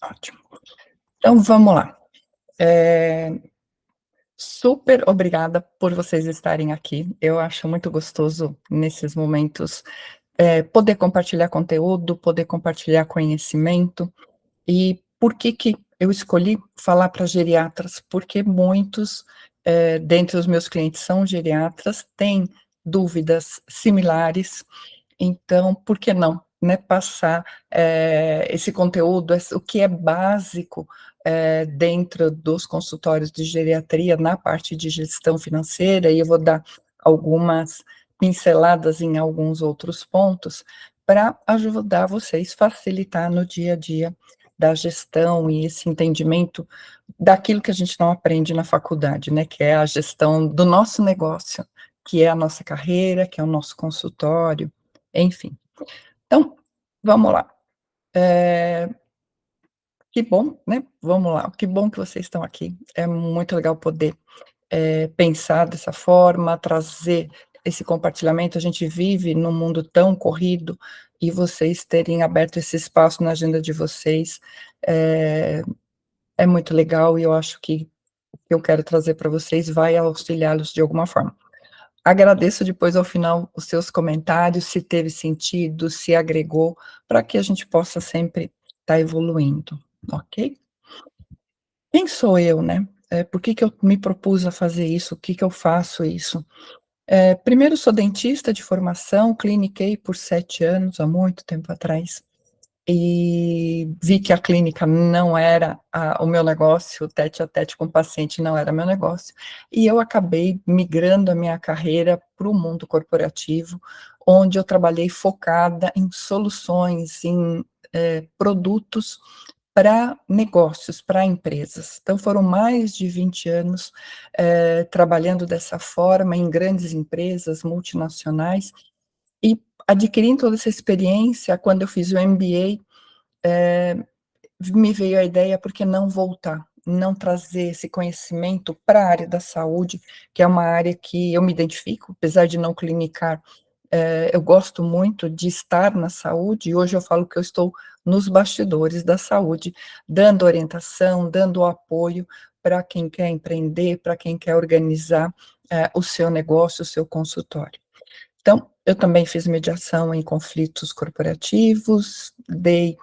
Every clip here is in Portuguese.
Ótimo. Então vamos lá. Eh, Super obrigada por vocês estarem aqui. Eu acho muito gostoso nesses momentos, poder compartilhar conteúdo, poder compartilhar conhecimento. E por que que eu escolhi falar para geriatras? Porque muitos, dentre os meus clientes são geriatras, têm dúvidas similares. Então, por que não, né, passar, esse conteúdo, o que é básico, dentro dos consultórios de geriatria, na parte de gestão financeira, e eu vou dar algumas pinceladas em alguns outros pontos, para ajudar vocês, facilitar no dia a dia da gestão e esse entendimento daquilo que a gente não aprende na faculdade, né, que é a gestão do nosso negócio, que é a nossa carreira, que é o nosso consultório, enfim. Então, vamos lá. Eh, que bom, né, vamos lá, que bom que vocês estão aqui. É muito legal poder, pensar dessa forma, trazer esse compartilhamento. A gente vive num mundo tão corrido e vocês terem aberto esse espaço na agenda de vocês, eh, é muito legal e eu acho que o que eu quero trazer para vocês vai auxiliá-los de alguma forma. Agradeço depois ao final os seus comentários, se teve sentido, se agregou, para que a gente possa sempre estar evoluindo, ok? Quem sou eu, né? Por que que eu me propus a fazer isso? O que que eu faço isso? Primeiro sou dentista de formação, cliniquei por 7 anos, há muito tempo atrás. E vi que a clínica não era o meu negócio, o tete a tete com o paciente não era meu negócio, e eu acabei migrando a minha carreira para o mundo corporativo, onde eu trabalhei focada em soluções, em, produtos para negócios, para empresas. Então foram mais de 20 anos, trabalhando dessa forma em grandes empresas multinacionais, e adquirindo toda essa experiência, quando eu fiz o MBA, me veio a ideia, por que não voltar? Não trazer esse conhecimento para a área da saúde, que é uma área que eu me identifico, apesar de não clinicar, eu gosto muito de estar na saúde, e hoje eu falo que eu estou nos bastidores da saúde, dando orientação, dando apoio para quem quer empreender, para quem quer organizar, o seu negócio, o seu consultório. Então, eu também fiz mediação em conflitos corporativos, dei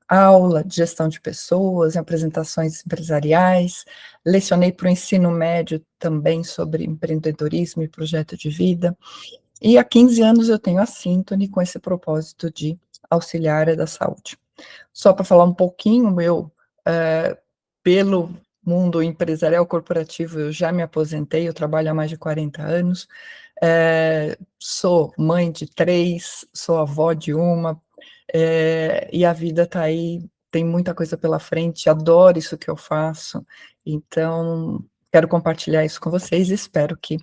aula de gestão de pessoas, em apresentações empresariais, lecionei para o ensino médio também sobre empreendedorismo e projeto de vida, e há 15 anos eu tenho a Síntone com esse propósito de auxiliar a área da saúde. Só para falar um pouquinho, eh, pelo mundo empresarial corporativo, eu já me aposentei, eu trabalho há mais de 40 anos, sou mãe de 3, sou avó de uma, e a vida está aí, tem muita coisa pela frente, adoro isso que eu faço, então quero compartilhar isso com vocês e espero que,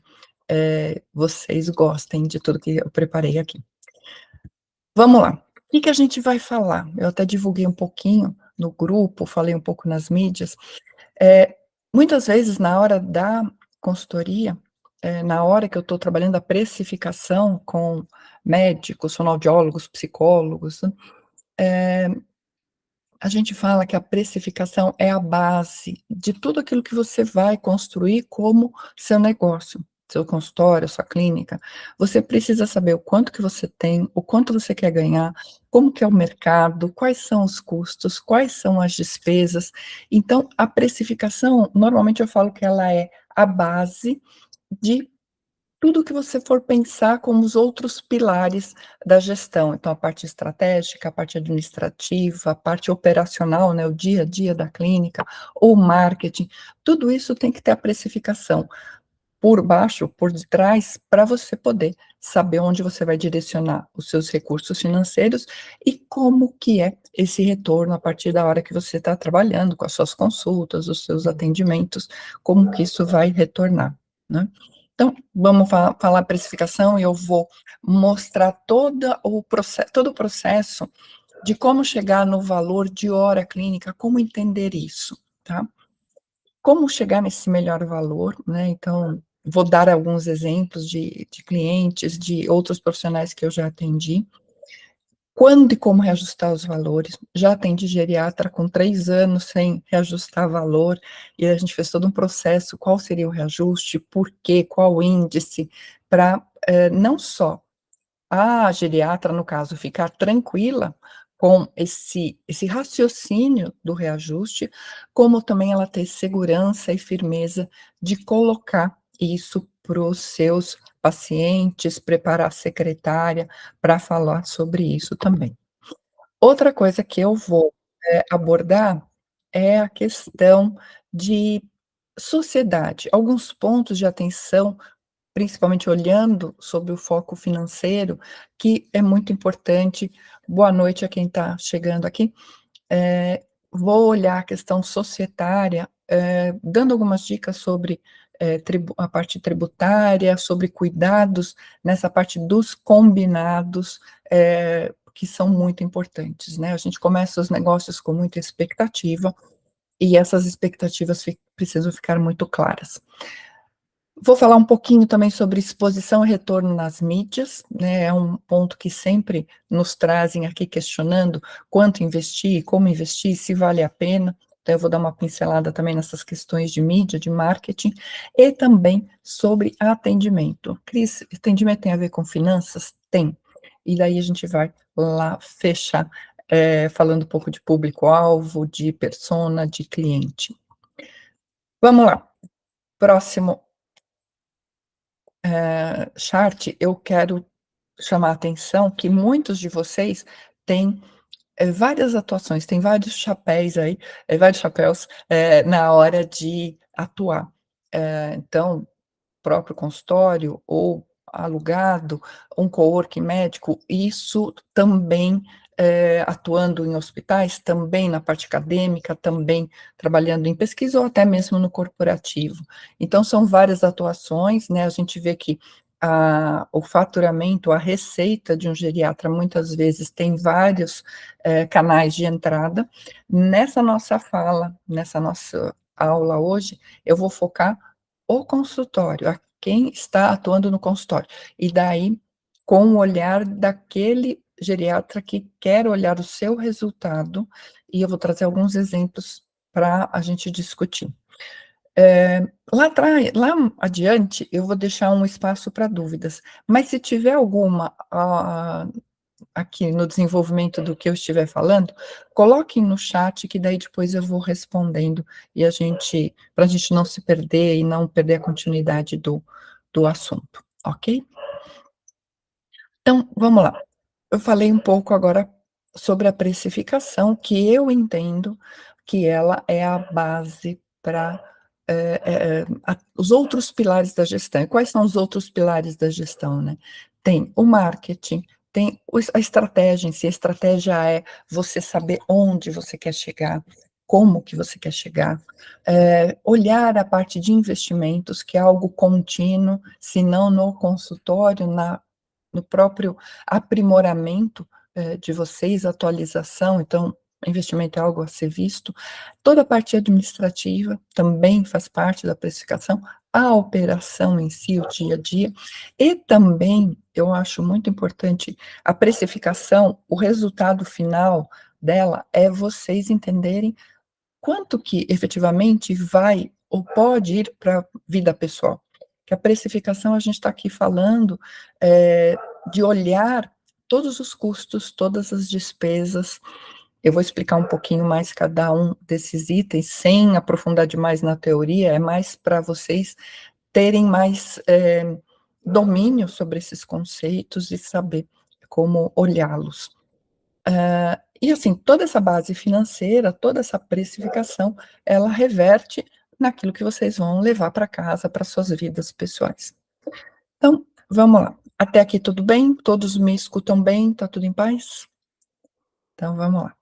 vocês gostem de tudo que eu preparei aqui. Vamos lá. O que que a gente vai falar? Eu até divulguei um pouquinho no grupo, falei um pouco nas mídias. Eh, Muitas vezes na hora da consultoria, na hora que eu estou trabalhando a precificação com médicos, fonoaudiólogos, psicólogos, eh, a gente fala que a precificação é a base de tudo aquilo que você vai construir como seu negócio, seu consultório, sua clínica. Você precisa saber o quanto que você tem, o quanto você quer ganhar, como que é o mercado, quais são os custos, quais são as despesas. Então, a precificação, normalmente eu falo que ela é a base de tudo que você for pensar como os outros pilares da gestão, então a parte estratégica, a parte administrativa, a parte operacional, né, o dia a dia da clínica, o marketing, tudo isso tem que ter a precificação por baixo, por detrás, para você poder saber onde você vai direcionar os seus recursos financeiros e como que é esse retorno a partir da hora que você está trabalhando com as suas consultas, os seus atendimentos, como que isso vai retornar, né. Então, vamos falar precificação e eu vou mostrar todo o processo de como chegar no valor de hora clínica, como entender isso, tá. Como chegar nesse melhor valor, né, então, vou dar alguns exemplos de clientes, de outros profissionais que eu já atendi. quando e como reajustar os valores. Já atendi geriatra com 3 anos sem reajustar valor, e a gente fez todo um processo, qual seria o reajuste, por quê, qual o índice, para, não só a geriatra, no caso, ficar tranquila com esse raciocínio do reajuste, como também ela ter segurança e firmeza de colocar isso para os seus pacientes, preparar a secretária para falar sobre isso também. Outra coisa que eu vou, abordar é a questão de sociedade, alguns pontos de atenção, principalmente olhando sobre o foco financeiro, que é muito importante. Boa noite a quem está chegando aqui. Vou olhar a questão societária, dando algumas dicas sobre, a parte tributária, sobre cuidados nessa parte dos combinados, que são muito importantes, né. A gente começa os negócios com muita expectativa, e essas expectativas precisam ficar muito claras. Vou falar um pouquinho também sobre exposição e retorno nas mídias, né, é um ponto que sempre nos trazem aqui questionando quanto investir, como investir, se vale a pena. Então eu vou dar uma pincelada também nessas questões de mídia, de marketing, e também sobre atendimento. Cris, atendimento tem a ver com finanças? Tem. E daí a gente vai lá fechar, falando um pouco de público-alvo, de persona, de cliente. Vamos lá, próximo chart, eu quero chamar a atenção que muitos de vocês têm, várias atuações, têm vários chapéus aí, vários chapéus, na hora de atuar. Então, próprio consultório ou alugado, um coworking médico, isso também, atuando em hospitais, também na parte acadêmica, também trabalhando em pesquisa ou até mesmo no corporativo. Então são várias atuações, né, a gente vê que o faturamento, a receita de um geriatra muitas vezes tem vários, canais de entrada. Nessa nossa fala, nessa nossa aula hoje, eu vou focar o consultório, a quem está atuando no consultório. E daí, com o olhar daquele geriatra que quer olhar o seu resultado, e eu vou trazer alguns exemplos para a gente discutir. Lá adiante, eu vou deixar um espaço para dúvidas, mas se tiver alguma, aqui no desenvolvimento do que eu estiver falando, coloquem no chat que daí depois eu vou respondendo e para a gente não se perder e não perder a continuidade do assunto, ok? Então, vamos lá. Eu falei um pouco agora sobre a precificação, que eu entendo que ela é a base para os outros pilares da gestão. E quais são os outros pilares da gestão, né? Tem o marketing, tem a estratégia em si. A estratégia é você saber onde você quer chegar, como que você quer chegar, olhar a parte de investimentos, que é algo contínuo, se não no consultório, no próprio aprimoramento, de vocês, atualização, então, investimento é algo a ser visto. Toda a parte administrativa também faz parte da precificação, a operação em si, o dia a dia, e também, eu acho muito importante, a precificação, o resultado final dela é vocês entenderem quanto que efetivamente vai ou pode ir para a vida pessoal. Que a precificação, a gente está aqui falando, de olhar todos os custos, todas as despesas. Eu vou explicar um pouquinho mais cada um desses itens, sem aprofundar demais na teoria, é mais para vocês terem mais, domínio sobre esses conceitos e saber como olhá-los. E assim, toda essa base financeira, toda essa precificação, ela reverte naquilo que vocês vão levar para casa, para suas vidas pessoais. Então, vamos lá. Até aqui tudo bem? Todos me escutam bem? Tá tudo em paz? Então vamos lá.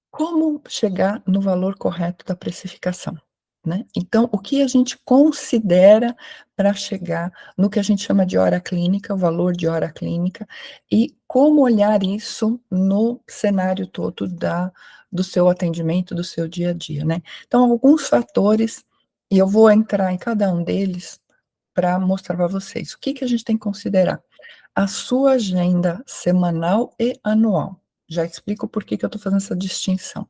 Como chegar no valor correto da precificação, né? Então, o que a gente considera para chegar no que a gente chama de hora clínica, o valor de hora clínica, e como olhar isso no cenário todo do seu atendimento, do seu dia a dia, né? Então, alguns fatores, e eu vou entrar em cada um deles para mostrar para vocês. O que que a gente tem que considerar? a sua agenda semanal e anual. Já explico por que que eu estou fazendo essa distinção.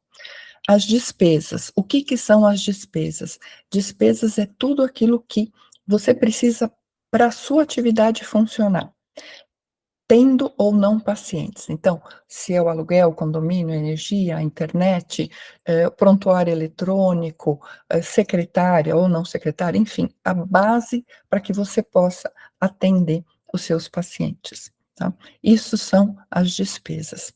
As despesas, o que que são as despesas? Despesas é tudo aquilo que você precisa para a sua atividade funcionar. Tendo ou não pacientes. Então, se é o aluguel, condomínio, energia, internet, prontuário eletrônico, secretária ou não secretária, enfim, a base para que você possa atender os seus pacientes, tá. Isso são as despesas.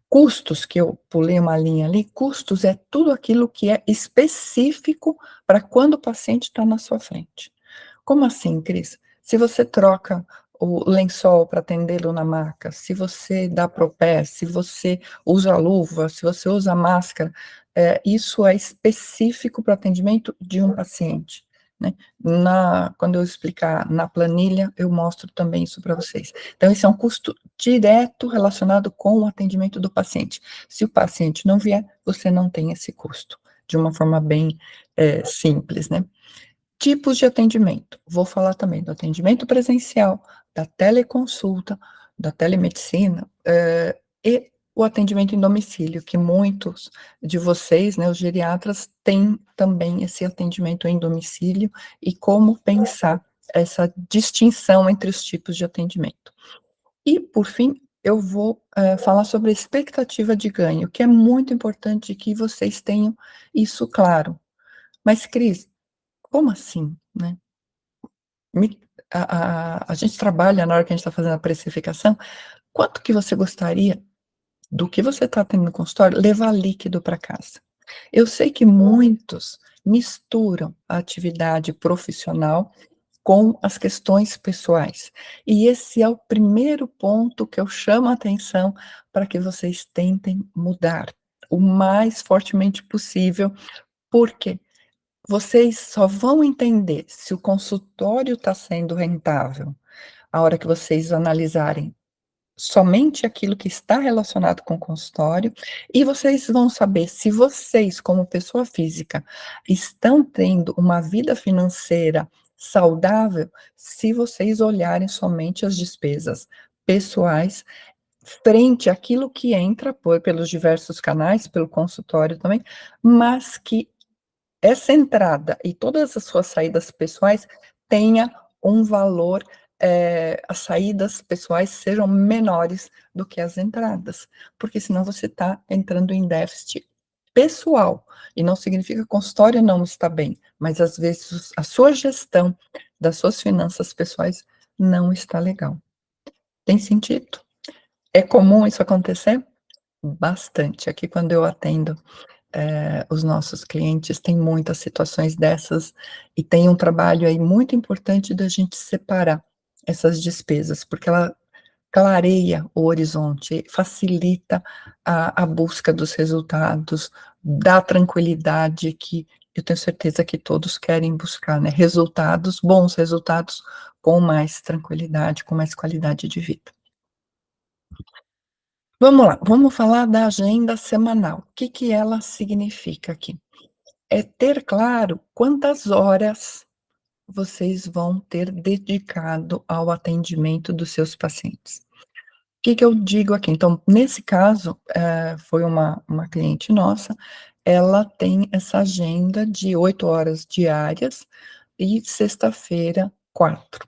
Custos, que eu pulei uma linha ali, custos é tudo aquilo que é específico para quando o paciente está na sua frente. Como assim, Cris? Se você troca o lençol para atendê-lo na maca, se você dá Propé, se você usa luva, se você usa máscara, isso é específico para o atendimento de um paciente, né. Quando eu explicar na planilha, eu mostro também isso para vocês. Então esse é um custo direto relacionado com o atendimento do paciente. Se o paciente não vier, você não tem esse custo, de uma forma bem, simples, né. Tipos de atendimento. Vou falar também do atendimento presencial, da teleconsulta, da telemedicina, e o atendimento em domicílio, que muitos de vocês, né, os geriatras, têm também esse atendimento em domicílio e como pensar essa distinção entre os tipos de atendimento. E, por fim, eu vou, falar sobre a expectativa de ganho, que é muito importante que vocês tenham isso claro. Mas, Cris, como assim, né? Me a gente trabalha na hora que a gente está fazendo a precificação, quanto que você gostaria, do que você está tendo no consultório, levar líquido para casa? Eu sei que muitos misturam a atividade profissional com as questões pessoais, e esse é o primeiro ponto que eu chamo a atenção para que vocês tentem mudar o mais fortemente possível, porque vocês só vão entender se o consultório está sendo rentável a hora que vocês analisarem somente aquilo que está relacionado com o consultório, e vocês vão saber se vocês, como pessoa física, estão tendo uma vida financeira saudável, se vocês olharem somente as despesas pessoais frente àquilo que entra pelos diversos canais, pelo consultório também, mas que essa entrada e todas as suas saídas pessoais tenha um valor, as saídas pessoais sejam menores do que as entradas, porque senão você está entrando em déficit pessoal, e não significa que o consultório não está bem, mas às vezes a sua gestão das suas finanças pessoais não está legal. Tem sentido? É comum isso acontecer? Bastante. Aqui quando eu atendo os nossos clientes têm muitas situações dessas, e tem um trabalho aí muito importante da gente separar essas despesas, porque ela clareia o horizonte, facilita a busca dos resultados, dá tranquilidade que eu tenho certeza que todos querem buscar, né, resultados, bons resultados, com mais tranquilidade, com mais qualidade de vida. Vamos lá, vamos falar da agenda semanal. O que que ela significa aqui? É ter claro quantas horas vocês vão ter dedicado ao atendimento dos seus pacientes. O que que eu digo aqui? Então, nesse caso, foi uma cliente nossa, ela tem essa agenda de 8 horas diárias e sexta-feira 4.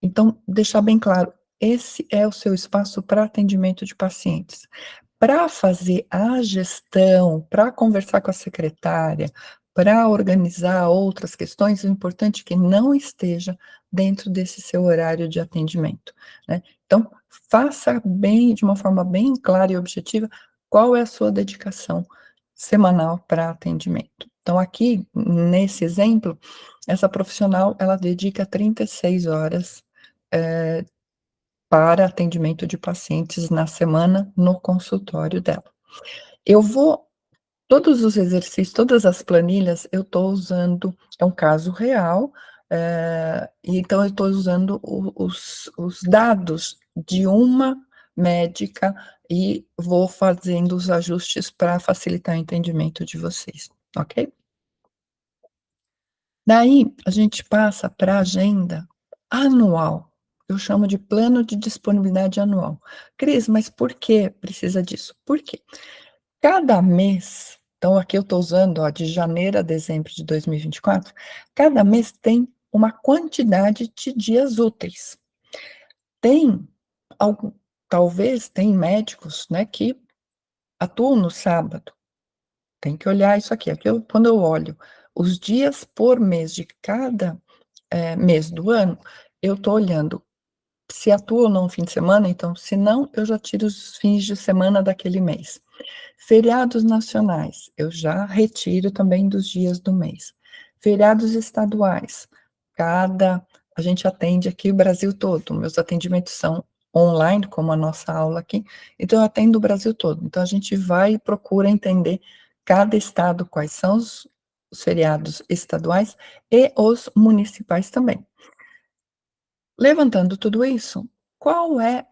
Então, deixar bem claro, esse é o seu espaço para atendimento de pacientes. Para fazer a gestão, para conversar com a secretária, para organizar outras questões, o importante é que não esteja dentro desse seu horário de atendimento, né. Então, faça bem, de uma forma bem clara e objetiva, qual é a sua dedicação semanal para atendimento. Então aqui, nesse exemplo, essa profissional, ela dedica 36 horas, eh, para atendimento de pacientes na semana, no consultório dela. Eu vou Todos os exercícios, todas as planilhas, eu estou usando é um caso real, e então eu estou usando os dados de uma médica e vou fazendo os ajustes para facilitar o entendimento de vocês, ok? Daí, a gente passa para a agenda anual. eu chamo de plano de disponibilidade anual. Cris, mas por que precisa disso? Por quê? Cada mês, então aqui eu estou usando, ó, de janeiro a dezembro de 2024, cada mês tem uma quantidade de dias úteis. Tem algum talvez tem médicos, né, que atuam no sábado, tem que olhar isso aqui. Aqui eu quando eu olho os dias por mês de cada, mês do ano, eu estou olhando se atua ou não no fim de semana, então se não, eu já tiro os fins de semana daquele mês. Feriados nacionais, eu já retiro também dos dias do mês. Feriados estaduais, cada a gente atende aqui o Brasil todo, meus atendimentos são online, como a nossa aula aqui, então eu atendo o Brasil todo. Então a gente vai e procura entender cada estado, quais são os feriados estaduais e os municipais também. Levantando tudo isso, qual é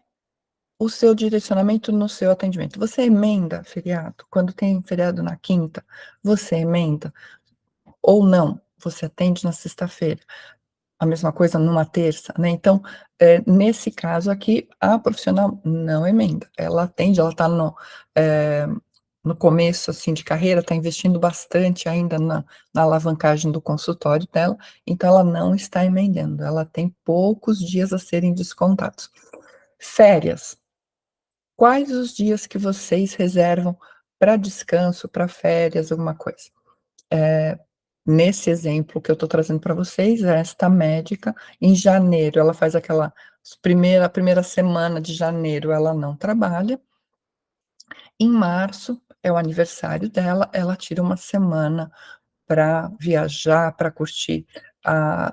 o seu direcionamento no seu atendimento? Você emenda feriado? Quando tem feriado na quinta, você emenda ou não? Você atende na sexta-feira? A mesma coisa numa terça, né? Então, nesse caso aqui, a profissional não emenda, ela atende, ela está eh, no começo, assim, de carreira, está investindo bastante ainda na alavancagem do consultório dela, então ela não está emendando, ela tem poucos dias a serem descontados. Férias. Quais os dias que vocês reservam para descanso, para férias, alguma coisa? Eh, Nesse exemplo que eu estou trazendo para vocês, esta médica, em janeiro, ela faz aquela a primeira semana de janeiro, ela não trabalha. Em março, é o aniversário dela, ela tira uma semana para viajar, para curtir a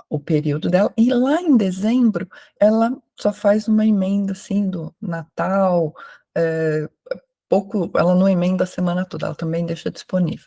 o período dela, e lá em dezembro, ela só faz uma emenda, assim, do Natal, eh, pouco ela não emenda a semana toda, ela também deixa disponível.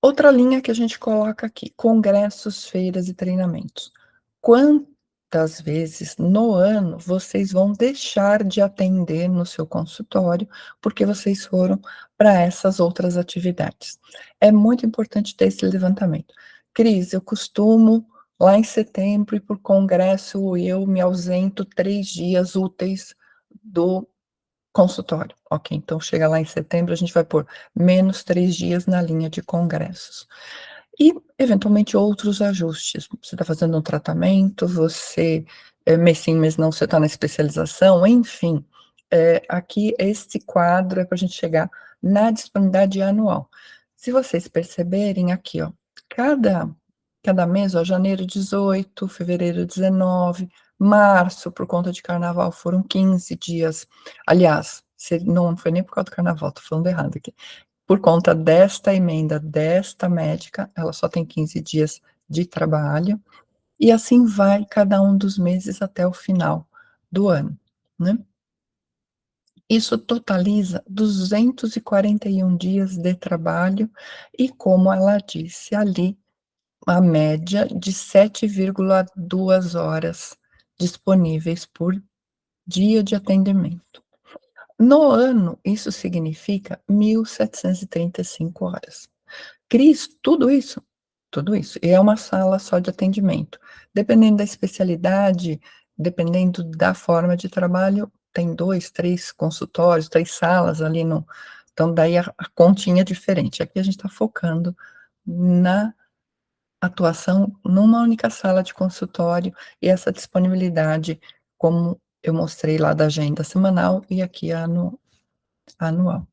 Outra linha que a gente coloca aqui, congressos, feiras e treinamentos. Quantas vezes no ano vocês vão deixar de atender no seu consultório, porque vocês foram para essas outras atividades? É muito importante ter esse levantamento. Cris, eu costumo lá em setembro ir para o congresso, eu me ausento 3 dias úteis do consultório. Ok, então chega lá em setembro, a gente vai pôr menos 3 dias na linha de congressos. E, eventualmente, outros ajustes. Você está fazendo um tratamento, você, mês sim, mês não, você está na especialização, enfim. Aqui, esse quadro é para a gente chegar na disponibilidade anual. Se vocês perceberem aqui, ó, cada, cada mês, ó, janeiro 18, fevereiro 19, março, por conta de carnaval, foram 15 dias. Aliás, não foi nem por causa do carnaval, estou falando errado aqui. Por conta desta emenda desta médica, ela só tem 15 dias de trabalho, e assim vai cada um dos meses até o final do ano, né. Isso totaliza 241 dias de trabalho e, como ela disse ali, a média de 7,2 horas disponíveis por dia de atendimento. No ano, isso significa 1.735 horas. Cris, tudo isso? Tudo isso. E é uma sala só de atendimento. Dependendo da especialidade, dependendo da forma de trabalho, tem 2, 3 consultórios, 3 salas ali no então daí a continha é diferente. Aqui a gente está focando na atuação numa única sala de consultório e essa disponibilidade, como eu mostrei lá da agenda semanal e aqui anual.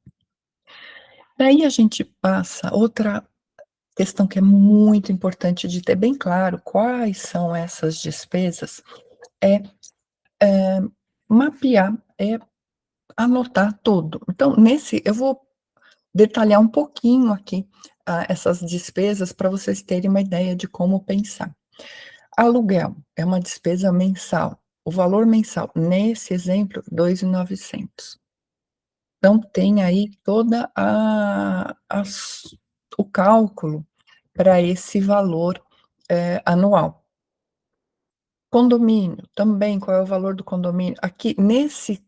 Daí a gente passa outra questão que é muito importante de ter bem claro quais são essas despesas, é, mapear, é anotar tudo. Então, nesse eu vou detalhar um pouquinho aqui, essas despesas para vocês terem uma ideia de como pensar. Aluguel é uma despesa mensal, o valor mensal, nesse exemplo, 2.900. Então tem aí toda a as o cálculo para esse valor, anual. Condomínio, também, qual é o valor do condomínio? Aqui, nesse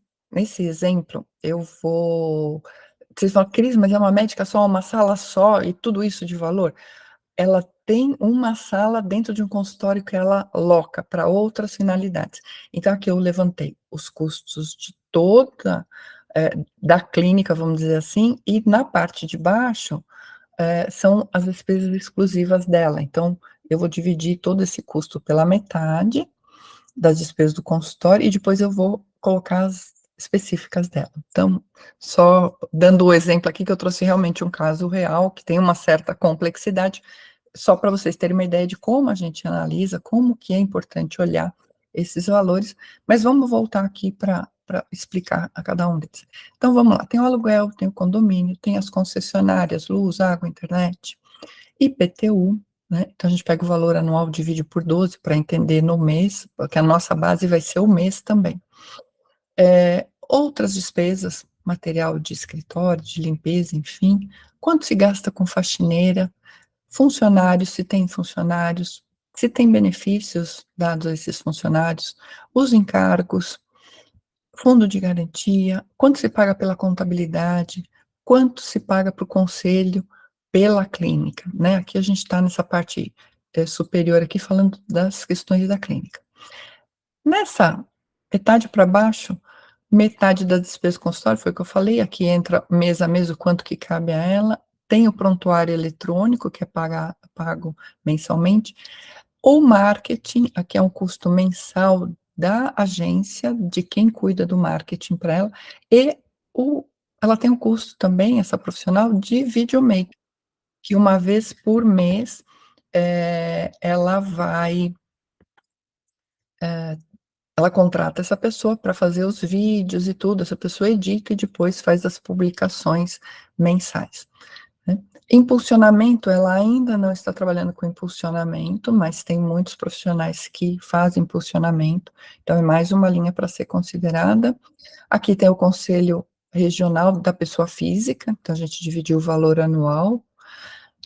exemplo, eu vou vocês falam: "Cris, mas é uma médica só, uma sala só e tudo isso de valor?". Ela tem uma sala dentro de um consultório que ela loca para outras finalidades. Então aqui eu levantei os custos de toda, da clínica, vamos dizer assim, e na parte de baixo, são as despesas exclusivas dela. Então, eu vou dividir todo esse custo pela metade das despesas do consultório e depois eu vou colocar as específicas dela. Então, só dando o exemplo aqui que eu trouxe realmente um caso real que tem uma certa complexidade, só para vocês terem uma ideia de como a gente analisa, como que é importante olhar esses valores, mas vamos voltar aqui para explicar a cada um deles. Então vamos lá, tem o aluguel, tem o condomínio, tem as concessionárias, luz, água, internet, IPTU, né? Então a gente pega o valor anual, divide por 12 para entender no mês, porque a nossa base vai ser o mês também. Outras despesas, material de escritório, de limpeza, enfim, quanto se gasta com faxineira, funcionários, se tem funcionários, se tem benefícios dados a esses funcionários, os encargos, fundo de garantia, quanto se paga pela contabilidade, quanto se paga para o conselho pela clínica, né? Aqui a gente está nessa parte superior aqui falando das questões da clínica. Nessa metade para baixo, metade da despesa do consultório, foi o que eu falei, aqui entra mês a mês o quanto que cabe a ela, tem o prontuário eletrônico, que é pago mensalmente, o marketing, aqui é um custo mensal da agência, de quem cuida do marketing para ela, e o ela tem um custo também, essa profissional, de videomaker, que uma vez por mês, ela vai ela contrata essa pessoa para fazer os vídeos e tudo, essa pessoa edita e depois faz as publicações mensais, né. Impulsionamento, ela ainda não está trabalhando com impulsionamento, mas tem muitos profissionais que fazem impulsionamento, então é mais uma linha para ser considerada. Aqui tem o conselho regional da pessoa física, então a gente dividiu o valor anual.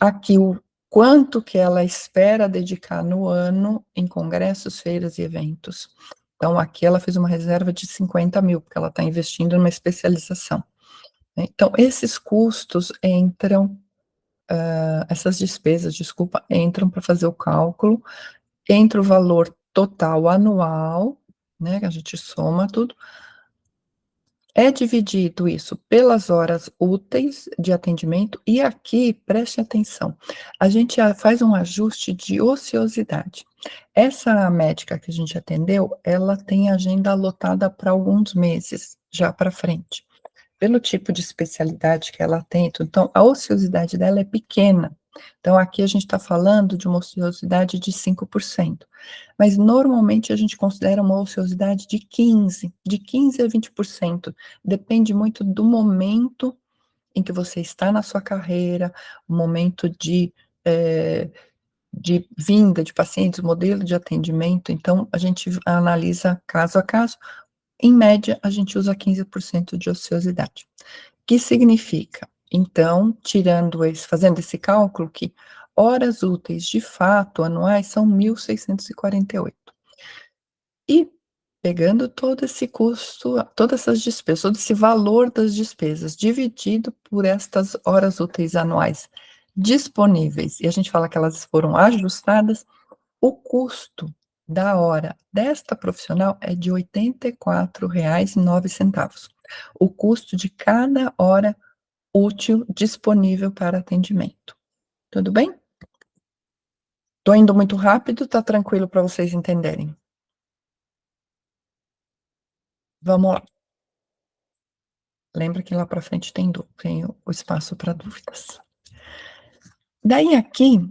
Aqui o quanto que ela espera dedicar no ano em congressos, feiras e eventos. Então aqui ela fez uma reserva de 50.000, porque ela está investindo numa especialização, né. Então esses custos entram, essas despesas, desculpa, entram para fazer o cálculo, entra o valor total anual, né, que a gente soma tudo, é dividido isso pelas horas úteis de atendimento e aqui, preste atenção, a gente faz um ajuste de ociosidade. Essa médica que a gente atendeu, ela tem agenda lotada para alguns meses já para frente, pelo tipo de especialidade que ela tem, então a ociosidade dela é pequena. Então aqui a gente está falando de uma ociosidade de 5%, mas normalmente a gente considera uma ociosidade de 15 a 20%, depende muito do momento em que você está na sua carreira, o momento de vinda de pacientes, modelo de atendimento, então a gente analisa caso a caso, em média a gente usa 15% de ociosidade. Que significa, então, fazendo esse cálculo, que horas úteis de fato anuais são 1.648. E pegando todo esse custo, todas essas despesas, todo esse valor das despesas, dividido por estas horas úteis anuais disponíveis, e a gente fala que elas foram ajustadas, o custo da hora desta profissional é de R$ 84,09. O custo de cada hora útil disponível para atendimento. Tudo bem? Tô indo muito rápido, tá tranquilo para vocês entenderem? Vamos lá. Lembra que lá para frente tem o espaço para dúvidas. Daí aqui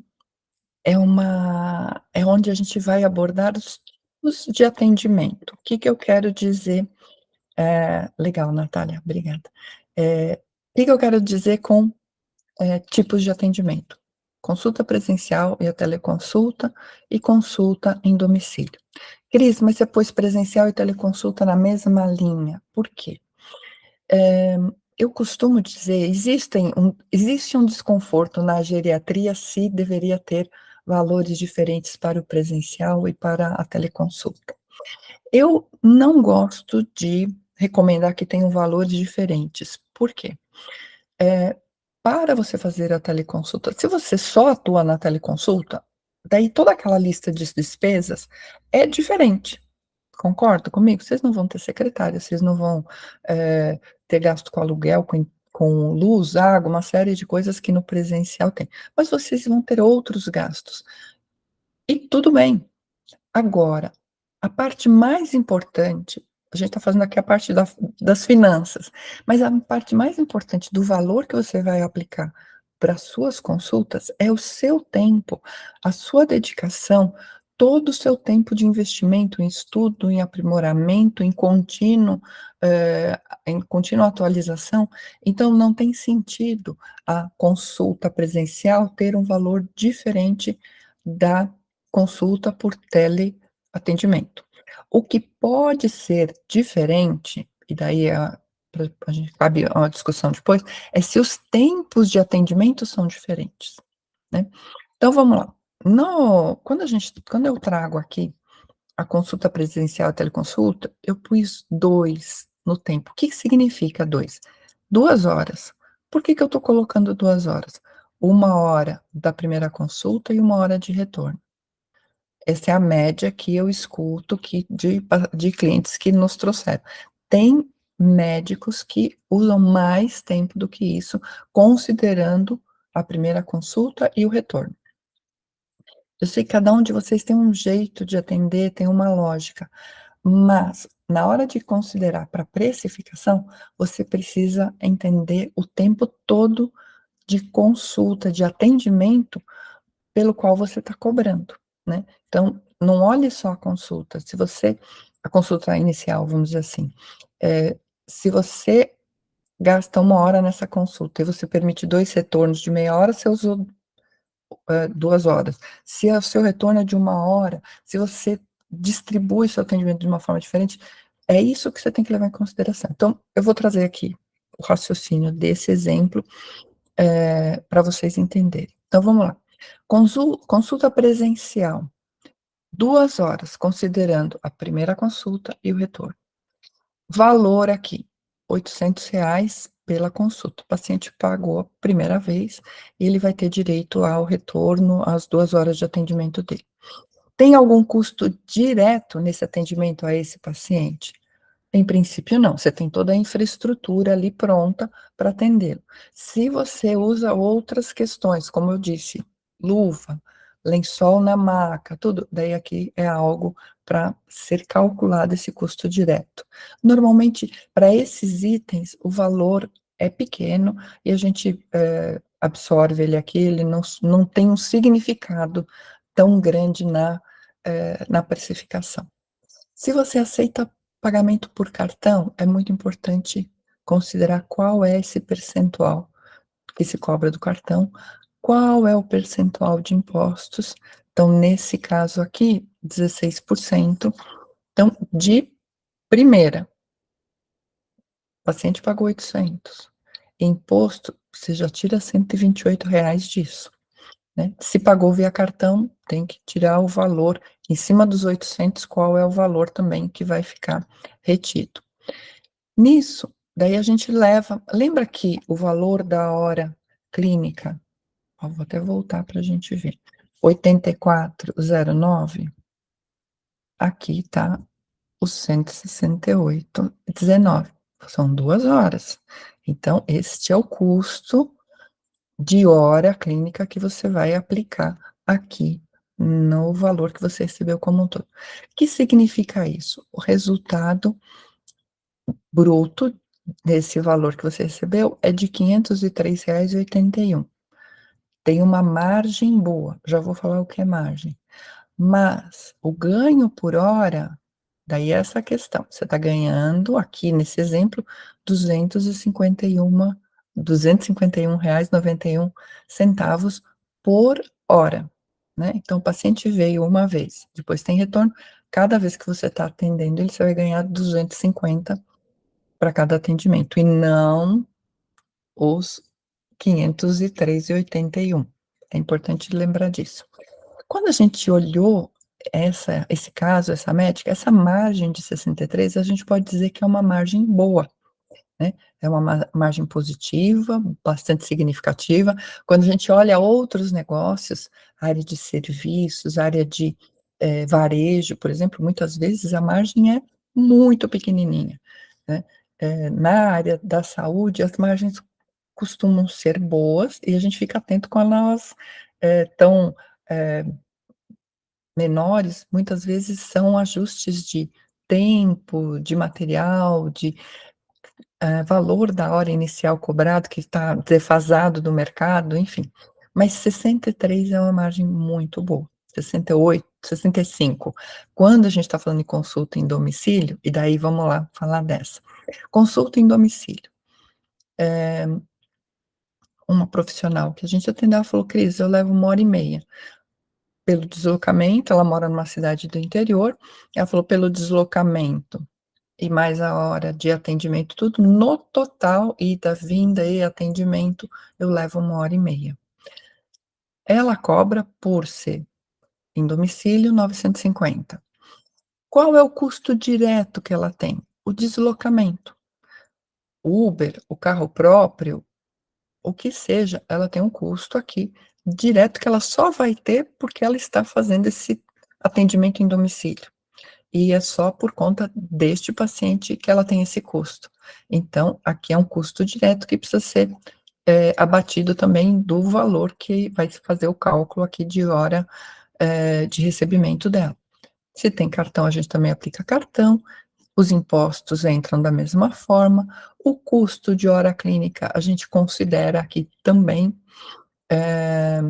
é onde a gente vai abordar os tipos de atendimento. O que que eu quero dizer, legal, Natália, obrigada. O que que eu quero dizer com tipos de atendimento: consulta presencial e a teleconsulta, e consulta em domicílio. Cris, mas você pôs presencial e teleconsulta na mesma linha, por quê? Eu costumo dizer, existe um desconforto na geriatria se deveria ter valores diferentes para o presencial e para a teleconsulta. Eu não gosto de recomendar que tenham valores diferentes, por quê? Para você fazer a teleconsulta, se você só atua na teleconsulta, daí toda aquela lista de despesas é diferente. Concorda comigo? Vocês não vão ter secretária, vocês não vão, ter gasto com aluguel, com luz, água, uma série de coisas que no presencial tem, mas vocês vão ter outros gastos. E tudo bem. Agora, a parte mais importante, a gente está fazendo aqui a parte das finanças, mas a parte mais importante do valor que você vai aplicar para as suas consultas é o seu tempo, a sua dedicação, todo o seu tempo de investimento em estudo, em aprimoramento, em contínua atualização. Então, não tem sentido a consulta presencial ter um valor diferente da consulta por teleatendimento. O que pode ser diferente, e daí a gente cabe a discussão depois, é se os tempos de atendimento são diferentes, né. Então vamos lá, quando eu trago aqui a consulta presencial, a teleconsulta, eu pus 2 no tempo. O que que significa 2? 2 horas. Por que que eu estou colocando 2 horas? 1 hora da primeira consulta e 1 hora de retorno. Essa é a média que eu escuto que de clientes que nos trouxeram. Tem médicos que usam mais tempo do que isso, considerando a primeira consulta e o retorno. Eu sei que cada um de vocês tem um jeito de atender, tem uma lógica, mas na hora de considerar para precificação, você precisa entender o tempo todo de consulta, de atendimento pelo qual você está cobrando, né. Então, não olhe só a consulta, se você a consulta inicial, vamos dizer assim, se você gasta 1 hora nessa consulta e você permite 2 retornos de meia hora, você usou, 2 horas. Se o seu retorno é de 1 hora, se você distribui seu atendimento de uma forma diferente, é isso que você tem que levar em consideração. Então, eu vou trazer aqui o raciocínio desse exemplo, para vocês entenderem. Então vamos lá. Consulta presencial, 2 horas, considerando a primeira consulta e o retorno. Valor aqui, R$ 800 pela consulta. O paciente pagou a primeira vez e ele vai ter direito ao retorno às 2 horas de atendimento dele. Tem algum custo direto nesse atendimento a esse paciente? Em princípio, não. Você tem toda a infraestrutura ali pronta para atendê-lo. Se você usa outras questões, como eu disse, luva, lençol na maca, tudo, daí aqui é algo para ser calculado esse custo direto. Normalmente, para esses itens, o valor é pequeno e a gente absorve ele aqui, ele não tem um significado tão grande na precificação. Se você aceita pagamento por cartão, é muito importante considerar qual é esse percentual que se cobra do cartão, qual é o percentual de impostos. Então, nesse caso aqui, 16%. Então, de primeira, o paciente pagou 800. Imposto, você já tira R$ 128 disso, né. Se pagou via cartão, tem que tirar o valor, em cima dos 800, qual é o valor também que vai ficar retido. Nisso, daí a gente lembra que o valor da hora clínica, ó, vou até voltar para a gente ver, 84,09, aqui está o 168,19, são 2 horas. Então este é o custo de hora clínica que você vai aplicar aqui no valor que você recebeu como um todo. O que significa isso? O resultado bruto desse valor que você recebeu é de R$ 503,81. Tem uma margem boa, já vou falar o que é margem. Mas o ganho por hora, daí é essa questão, você está ganhando aqui nesse exemplo R$ 251,91 por hora, né. Então o paciente veio uma vez, depois tem retorno, cada vez que você está atendendo ele, você vai ganhar 250 para cada atendimento, e não os 503,81. É importante lembrar disso. Quando a gente olhou esse caso, essa médica, essa margem de 63, a gente pode dizer que é uma margem boa. né, é uma margem positiva, bastante significativa. Quando a gente olha outros negócios, área de serviços, área de, varejo, por exemplo, muitas vezes a margem é muito pequenininha, né. Na área da saúde, as margens costumam ser boas e a gente fica atento quando elas, estão, eh, menores, muitas vezes são ajustes de tempo, de material, de valor da hora inicial cobrado que está defasado do mercado, enfim. Mas 63 é uma margem muito boa, 68, 65. Quando a gente está falando em consulta em domicílio, e daí vamos lá falar dessa. Consulta em domicílio, uma profissional que a gente atendeu, ela falou: "Cris, eu levo 1 hora e meia pelo deslocamento", ela mora numa cidade do interior, ela falou: "Pelo deslocamento e mais a hora de atendimento, tudo, no total, ida, vinda e atendimento, eu levo 1 hora e meia". Ela cobra por ser em domicílio 950. Qual é o custo direto que ela tem? O deslocamento. O Uber, o carro próprio, o que seja, ela tem um custo aqui direto que ela só vai ter porque ela está fazendo esse atendimento em domicílio. E é só por conta deste paciente que ela tem esse custo. Então, aqui é um custo direto que precisa ser, abatido também do valor que vai se fazer o cálculo aqui de hora, de recebimento dela. Se tem cartão, a gente também aplica cartão, os impostos entram da mesma forma, o custo de hora clínica a gente considera aqui também, eh,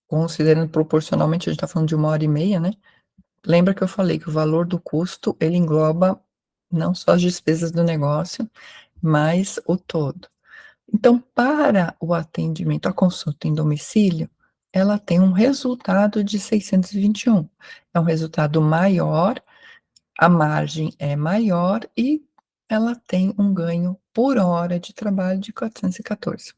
considerando proporcionalmente, a gente está falando de 1 hora e meia, né. Lembra que eu falei que o valor do custo, ele engloba não só as despesas do negócio, mas o todo. Então, para o atendimento, a consulta em domicílio, ela tem um resultado de 621. É um resultado maior, a margem é maior e ela tem um ganho por hora de trabalho de 414.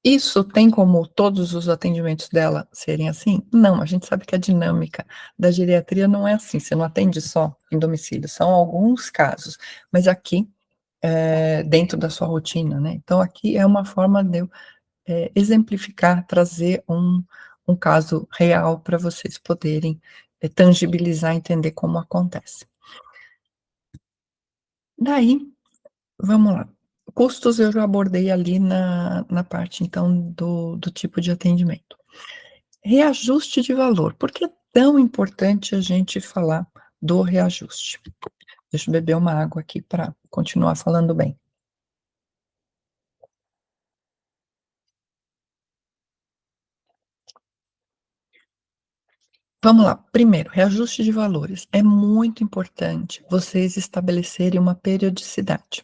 Isso tem como todos os atendimentos dela serem assim? Não, a gente sabe que a dinâmica da geriatria não é assim, você não atende só em domicílio, são alguns casos, mas aqui, dentro da sua rotina, né, então aqui é uma forma de eu, exemplificar, trazer um caso real para vocês poderem, tangibilizar, entender como acontece. Daí, vamos lá, custos eu já abordei ali na parte então do tipo de atendimento. Reajuste de valor. Por que é tão importante a gente falar do reajuste? Deixa eu beber uma água aqui para continuar falando bem. Vamos lá. Primeiro, reajuste de valores. É muito importante vocês estabelecerem uma periodicidade.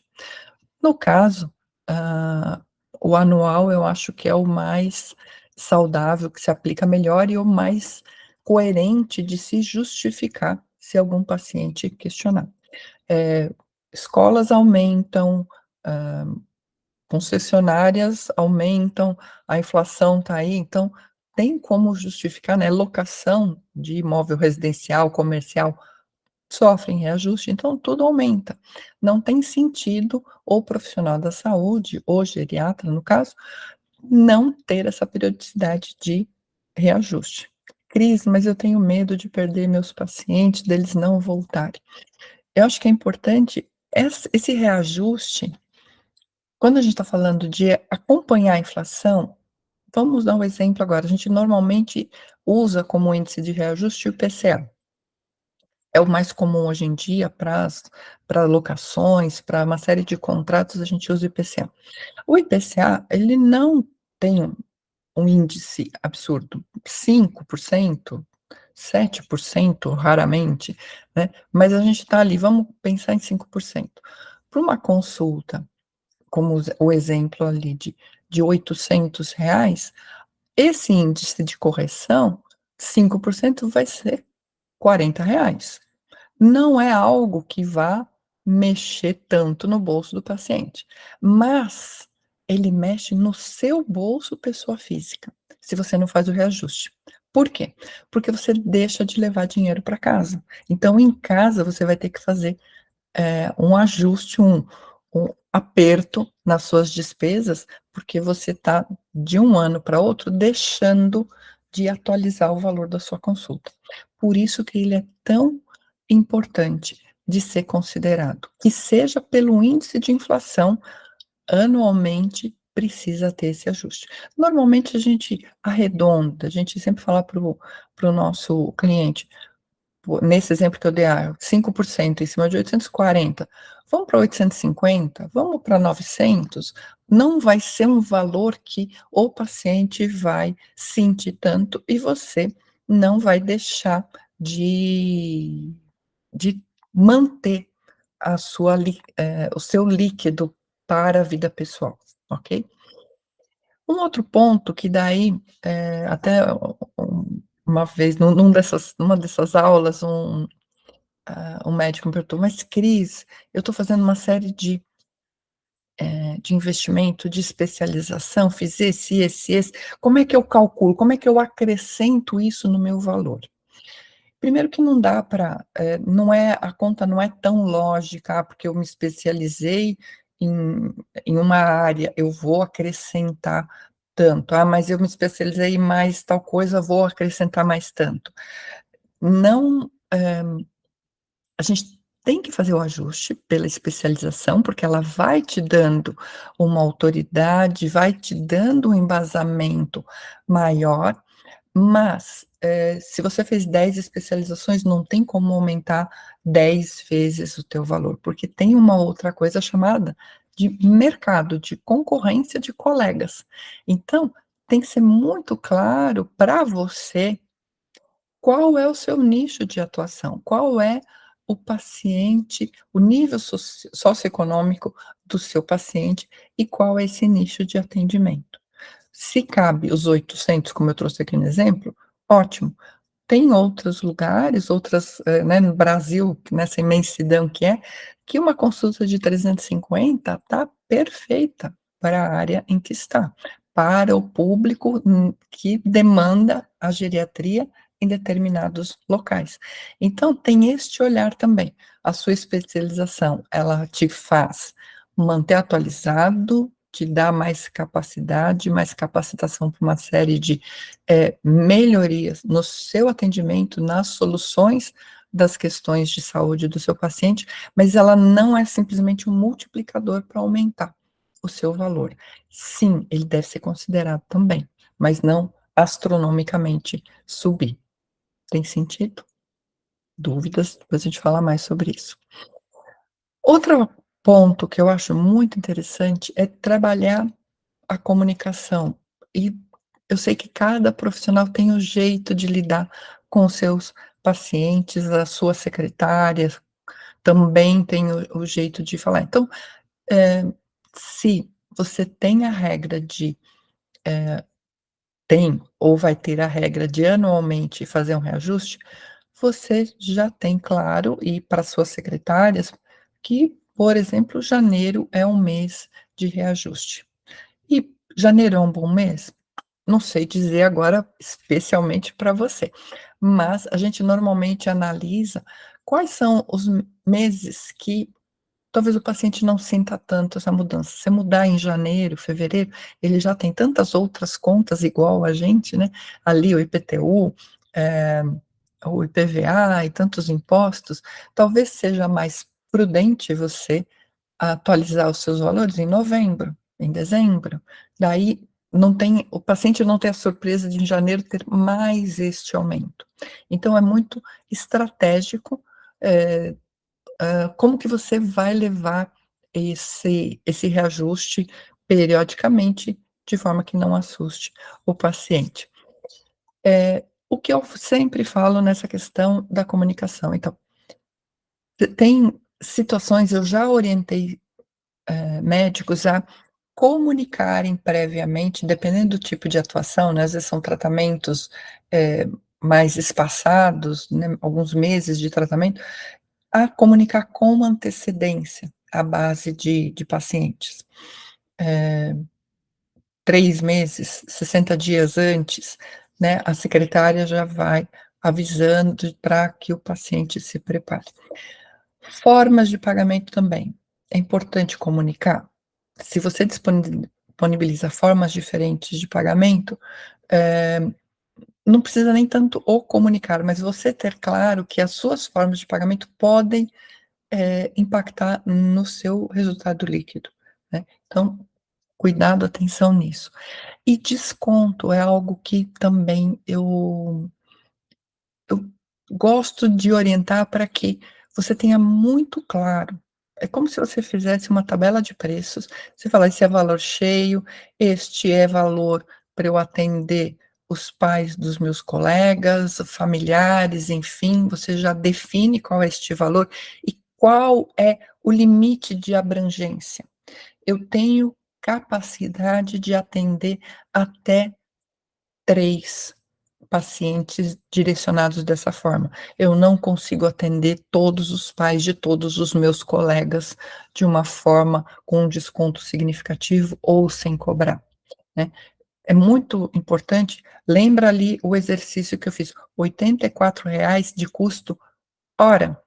No caso, ah, o anual eu acho que é o mais saudável, que se aplica melhor e o mais coerente de se justificar se algum paciente questionar. Eh, Escolas aumentam, hã, concessionárias aumentam, a inflação está aí, então tem como justificar, né, locação de imóvel residencial, comercial, sofrem reajuste, então tudo aumenta. Não tem sentido o profissional da saúde, o geriatra, no caso, não ter essa periodicidade de reajuste. "Cris, mas eu tenho medo de perder meus pacientes, deles não voltarem". Eu acho que é importante esse reajuste, quando a gente está falando de acompanhar a inflação, vamos dar um exemplo agora, a gente normalmente usa como índice de reajuste o IPCA. É o mais comum hoje em dia para locações, para uma série de contratos, a gente usa o IPCA. O IPCA, ele não tem um índice absurdo, 5%, 7%, raramente, né, mas a gente está ali, vamos pensar em 5%. Para uma consulta, como o exemplo ali de R$ 800, esse índice de correção, 5% vai ser R$ 40. Não é algo que vá mexer tanto no bolso do paciente, mas ele mexe no seu bolso, pessoa física, se você não faz o reajuste. Por quê? Porque você deixa de levar dinheiro para casa. Então, em casa, você vai ter que fazer um ajuste, aperto nas suas despesas, porque você está, de um ano para outro, deixando de atualizar o valor da sua consulta. Por isso que ele é tão importante de ser considerado, que seja pelo índice de inflação, anualmente precisa ter esse ajuste. Normalmente a gente arredonda, a gente sempre fala para o nosso cliente: "Pô, nesse exemplo que eu dei, 5% em cima de 840, vamos para 850, vamos para 900, não vai ser um valor que o paciente vai sentir tanto e você não vai deixar de de manter o seu líquido para a vida pessoal, ok? Um outro ponto que daí, até uma vez numa dessas aulas, um médico me perguntou: "Mas Cris, eu estou fazendo uma série de investimento, de especialização, fiz esse, como é que eu calculo, como é que eu acrescento isso no meu valor?". Primeiro que não dá para, não é a conta não é tão lógica, porque eu me especializei em uma área, eu vou acrescentar tanto. Mas eu me especializei em mais tal coisa, vou acrescentar mais tanto. Não, a gente tem que fazer o ajuste pela especialização, porque ela vai te dando uma autoridade, vai te dando um embasamento maior, mas, se você fez 10 especializações, não tem como aumentar 10 vezes o teu valor, porque tem uma outra coisa chamada de mercado, de concorrência de colegas. Então, tem que ser muito claro para você qual é o seu nicho de atuação, qual é o paciente, o nível socioeconômico do seu paciente e qual é esse nicho de atendimento. Se cabe os 800, como eu trouxe aqui no exemplo, ótimo. Tem outros lugares, né, no Brasil, nessa imensidão que uma consulta de 350 está perfeita para a área em que está, para o público, que demanda a geriatria em determinados locais. Então tem este olhar também. A sua especialização, ela te faz manter atualizado, te dá mais capacidade, mais capacitação para uma série de melhorias no seu atendimento, nas soluções das questões de saúde do seu paciente, mas ela não é simplesmente um multiplicador para aumentar o seu valor. Sim, ele deve ser considerado também, mas não astronomicamente subir. Tem sentido? Dúvidas? Depois a gente fala mais sobre isso. Outro ponto que eu acho muito interessante é trabalhar a comunicação. E eu sei que cada profissional tem o jeito de lidar com os seus pacientes, a sua secretária também tem o jeito de falar. Então, eh, se você tem a regra de tem ou vai ter a regra de anualmente fazer um reajuste, você já tem claro, e para suas secretárias, que, por exemplo, janeiro é um mês de reajuste. E janeiro é um bom mês? Não sei dizer agora especialmente para você, mas a gente normalmente analisa quais são os meses que talvez o paciente não sinta tanto essa mudança. Se mudar em janeiro, fevereiro, ele já tem tantas outras contas igual a gente, né, ali o IPTU, eh, o IPVA e tantos impostos, talvez seja mais prudente você atualizar os seus valores em novembro, em dezembro. Daí o paciente não tem a surpresa de em janeiro ter mais este aumento. Então é muito estratégico, eh, como que você vai levar esse reajuste periodicamente, de forma que não assuste o paciente. O que eu sempre falo nessa questão da comunicação, então, tem situações, eu já orientei médicos a comunicarem previamente, dependendo do tipo de atuação, né, às vezes são tratamentos, mais espaçados, né, alguns meses de tratamento, a comunicar com antecedência à base de pacientes. 3 meses, 60 dias antes, né, a secretária já vai avisando para que o paciente se prepare. Formas de pagamento também. é importante comunicar. Se você disponibiliza formas diferentes de pagamento, eh, não precisa nem tanto o comunicar, mas você ter claro que as suas formas de pagamento podem, impactar no seu resultado líquido, né. Então, cuidado, atenção nisso. E desconto é algo que também eu gosto de orientar para que você tenha muito claro. É como se você fizesse uma tabela de preços, você fala: "Esse é valor cheio, este é valor para eu atender os pais dos meus colegas, familiares", enfim, você já define qual é este valor e qual é o limite de abrangência. Eu tenho capacidade de atender até 3 pacientes direcionados dessa forma. Eu não consigo atender todos os pais de todos os meus colegas de uma forma com um desconto significativo ou sem cobrar, né. É muito importante, lembra ali o exercício que eu fiz, R$ 84 de custo hora.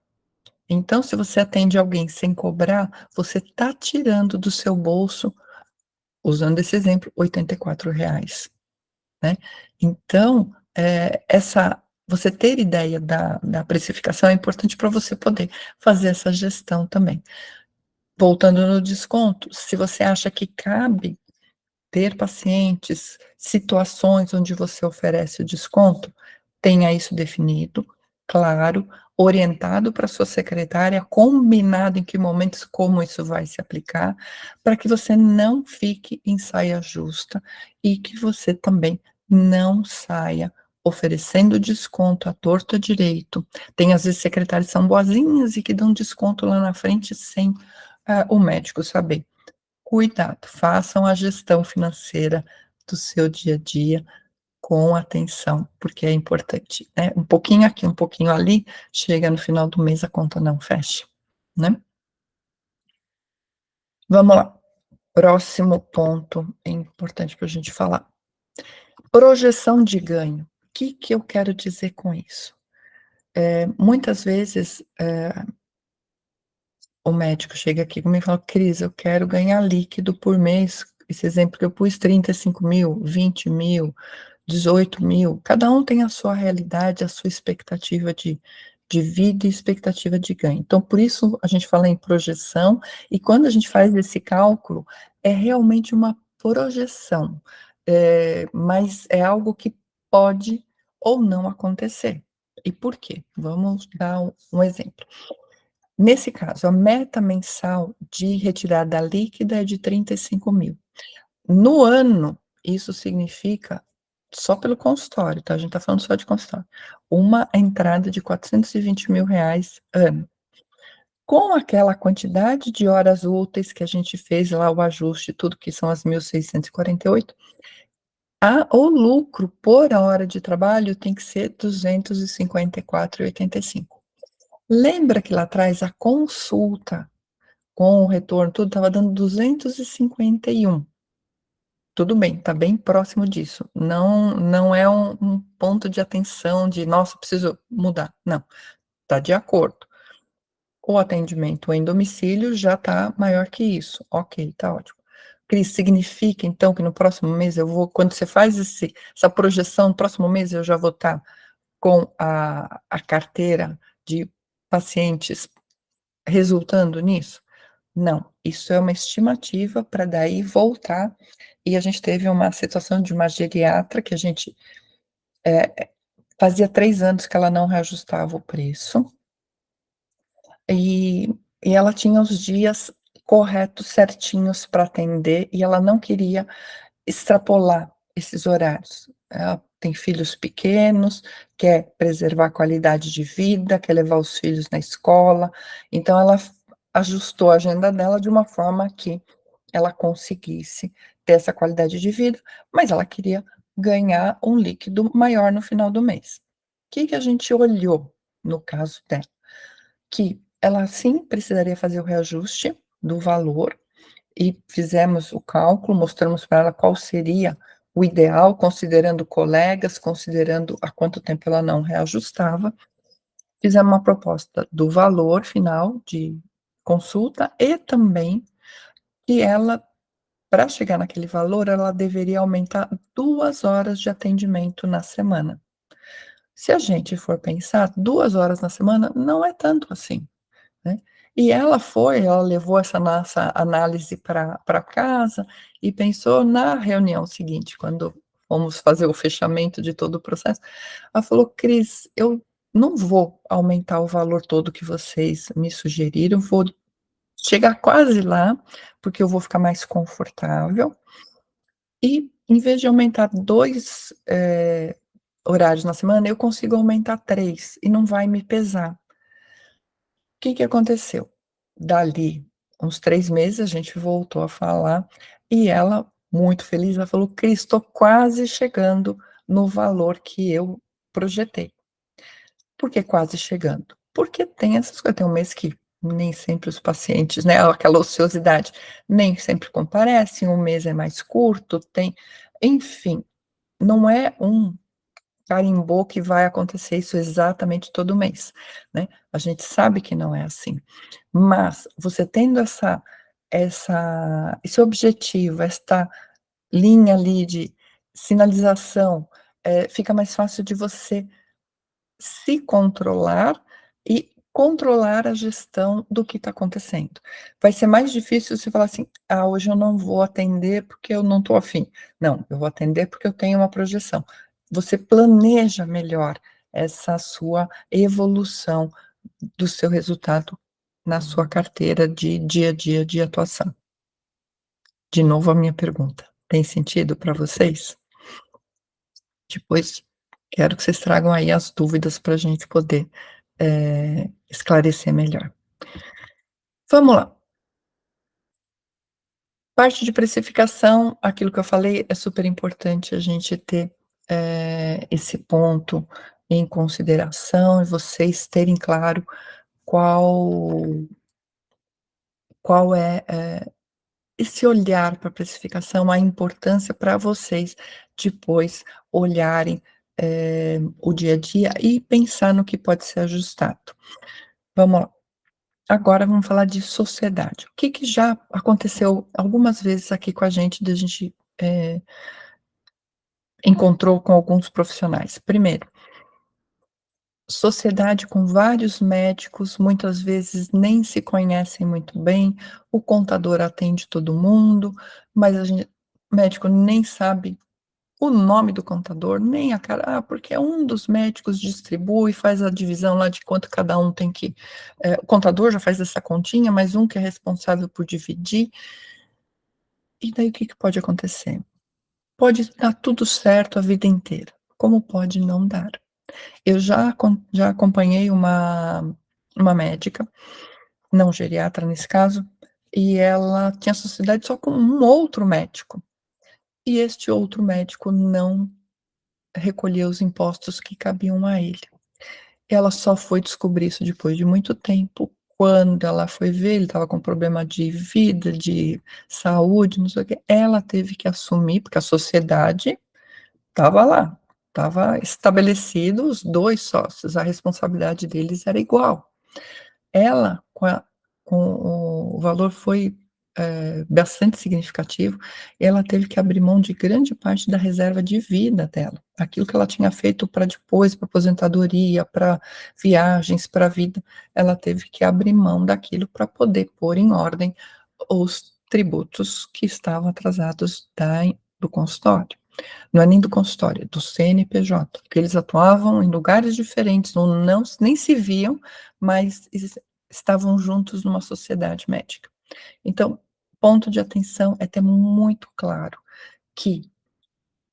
Então, se você atende alguém sem cobrar, você está tirando do seu bolso, usando esse exemplo, R$ 84. Né. Então, essa você ter ideia da precificação é importante para você poder fazer essa gestão também. Voltando no desconto, se você acha que cabe ter pacientes, situações onde você oferece o desconto, tenha isso definido, claro, orientado para sua secretária, combinado em que momentos, como isso vai se aplicar, para que você não fique em saia justa e que você também não saia oferecendo desconto à torto à direito. Tem às vezes secretárias que são boazinhas e que dão desconto lá na frente sem, o médico saber. Cuidado, façam a gestão financeira do seu dia a dia com atenção, porque é importante, né, um pouquinho aqui, um pouquinho ali, chega no final do mês a conta não fecha, né. Vamos lá, próximo ponto importante para a gente falar, projeção de ganho. O que que eu quero dizer com isso? Muitas vezes, o médico chega aqui comigo e fala: "Cris, eu quero ganhar líquido por mês", esse exemplo que eu pus, 35.000, 20.000, 18.000, cada um tem a sua realidade, a sua expectativa de vida e expectativa de ganho. Então, por isso a gente fala em projeção, e quando a gente faz esse cálculo, é realmente uma projeção, mas é algo que pode ou não acontecer. E por quê? Vamos dar um exemplo. Nesse caso, a meta mensal de retirada líquida é de 35.000. No ano, isso significa, só pelo consultório, tá, a gente tá falando só de consultório, uma entrada de R$ 420.000 ano. Com aquela quantidade de horas úteis que a gente fez lá o ajuste, tudo que são as 1.648, o lucro por hora de trabalho tem que ser 254,85. Lembra que lá atrás a consulta com o retorno tudo estava dando 251. Tudo bem, está bem próximo disso. Não é um ponto de atenção de: "Nossa, preciso mudar", não, está de acordo. O atendimento em domicílio já está maior que isso, ok, está ótimo. Cris, significa então que no próximo mês eu vou, quando você faz essa projeção, no próximo mês eu já vou estar com a carteira de pacientes resultando nisso? Não, isso é uma estimativa para daí voltar, e a gente teve uma situação de uma geriatra que a gente, fazia 3 anos que ela não reajustava o preço, e e ela tinha os dias corretos, certinhos para atender, e ela não queria extrapolar esses horários. Ela tem filhos pequenos, quer preservar a qualidade de vida, quer levar os filhos na escola, então ela ajustou a agenda dela de uma forma que ela conseguisse ter essa qualidade de vida, mas ela queria ganhar um líquido maior no final do mês. O que que a gente olhou no caso dela? Que ela sim precisaria fazer o reajuste do valor, e fizemos o cálculo, mostramos para ela qual seria o ideal, considerando colegas, considerando há quanto tempo ela não reajustava. Fizemos uma proposta do valor final de consulta e também que ela, para chegar naquele valor, ela deveria aumentar 2 horas de atendimento na semana. Se a gente for pensar, 2 horas na semana não é tanto assim, né. E ela levou essa nossa análise para casa e pensou na reunião seguinte, quando fomos fazer o fechamento de todo o processo, ela falou: "Cris, eu não vou aumentar o valor todo que vocês me sugeriram, vou chegar quase lá, porque eu vou ficar mais confortável, e em vez de aumentar 2 horários na semana, eu consigo aumentar 3 e não vai me pesar". Que aconteceu? Dali uns 3 meses, a gente voltou a falar, e ela, muito feliz, ela falou: "Cris, estou quase chegando no valor que eu projetei". Por que quase chegando? Porque tem essas coisas, tem um mês que nem sempre os pacientes, né, aquela ociosidade, nem sempre comparecem, um mês é mais curto, tem enfim, não é um carimbou que vai acontecer isso exatamente todo mês, né. A gente sabe que não é assim, mas você tendo esse objetivo, esta linha ali de sinalização, fica mais fácil de você se controlar e controlar a gestão do que está acontecendo. Vai ser mais difícil você falar assim: "Ah, hoje eu não vou atender porque eu não estou afim". Não, eu vou atender porque eu tenho uma projeção. Você planeja melhor essa sua evolução do seu resultado na sua carteira de dia a dia de atuação. De novo a minha pergunta: tem sentido para vocês? Depois quero que vocês tragam aí as dúvidas para a gente poder, esclarecer melhor. Vamos lá, parte de precificação, aquilo que eu falei, é super importante a gente ter, esse ponto em consideração e vocês terem claro qual qual é, esse olhar para a precificação, a importância para vocês depois olharem, o dia a dia e pensar no que pode ser ajustado. Vamos lá. Agora vamos falar de sociedade. O que que já aconteceu algumas vezes aqui com a gente, da gente, encontrou com alguns profissionais. Primeiro, sociedade com vários médicos, muitas vezes nem se conhecem muito bem, o contador atende todo mundo, mas a gente médico nem sabe o nome do contador, nem a cara, porque é um dos médicos distribui, faz a divisão lá de quanto cada um tem que o contador já faz essa continha, mas um que é responsável por dividir, e daí o que que pode acontecer? Pode dar tudo certo a vida inteira, como pode não dar. Eu já acompanhei uma médica, não geriatra nesse caso, e ela tinha sociedade só com um outro médico, e este outro médico não recolhia os impostos que cabiam a ele. Ela só foi descobrir isso depois de muito tempo, quando ela foi ver, ele estava com problema de vida, de saúde, não sei o quê, ela teve que assumir, porque a sociedade estava lá, estava estabelecido os 2 sócios, a responsabilidade deles era igual. Ela, com o valor foi, bastante significativo, ela teve que abrir mão de grande parte da reserva de vida dela, aquilo que ela tinha feito para depois, para aposentadoria, para viagens, para a vida, ela teve que abrir mão daquilo para poder pôr em ordem os tributos que estavam atrasados do consultório. Não é nem do consultório, é do CNPJ, porque eles atuavam em lugares diferentes, não nem se viam, mas estavam juntos numa sociedade médica. Então, ponto de atenção é ter muito claro que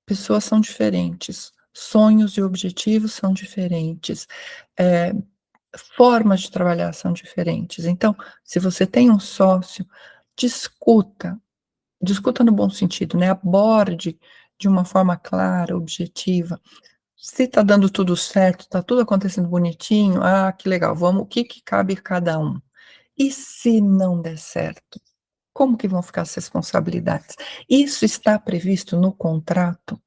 pessoas são diferentes, sonhos e objetivos são diferentes, eh, formas de trabalhar são diferentes. Então, se você tem um sócio, discuta, discuta no bom sentido, né, aborde de uma forma clara, objetiva. Se tá dando tudo certo, tá tudo acontecendo bonitinho, ah, que legal, vamos, o que que cabe a cada um. E se não der certo, como que vão ficar as responsabilidades? Isso está previsto no contrato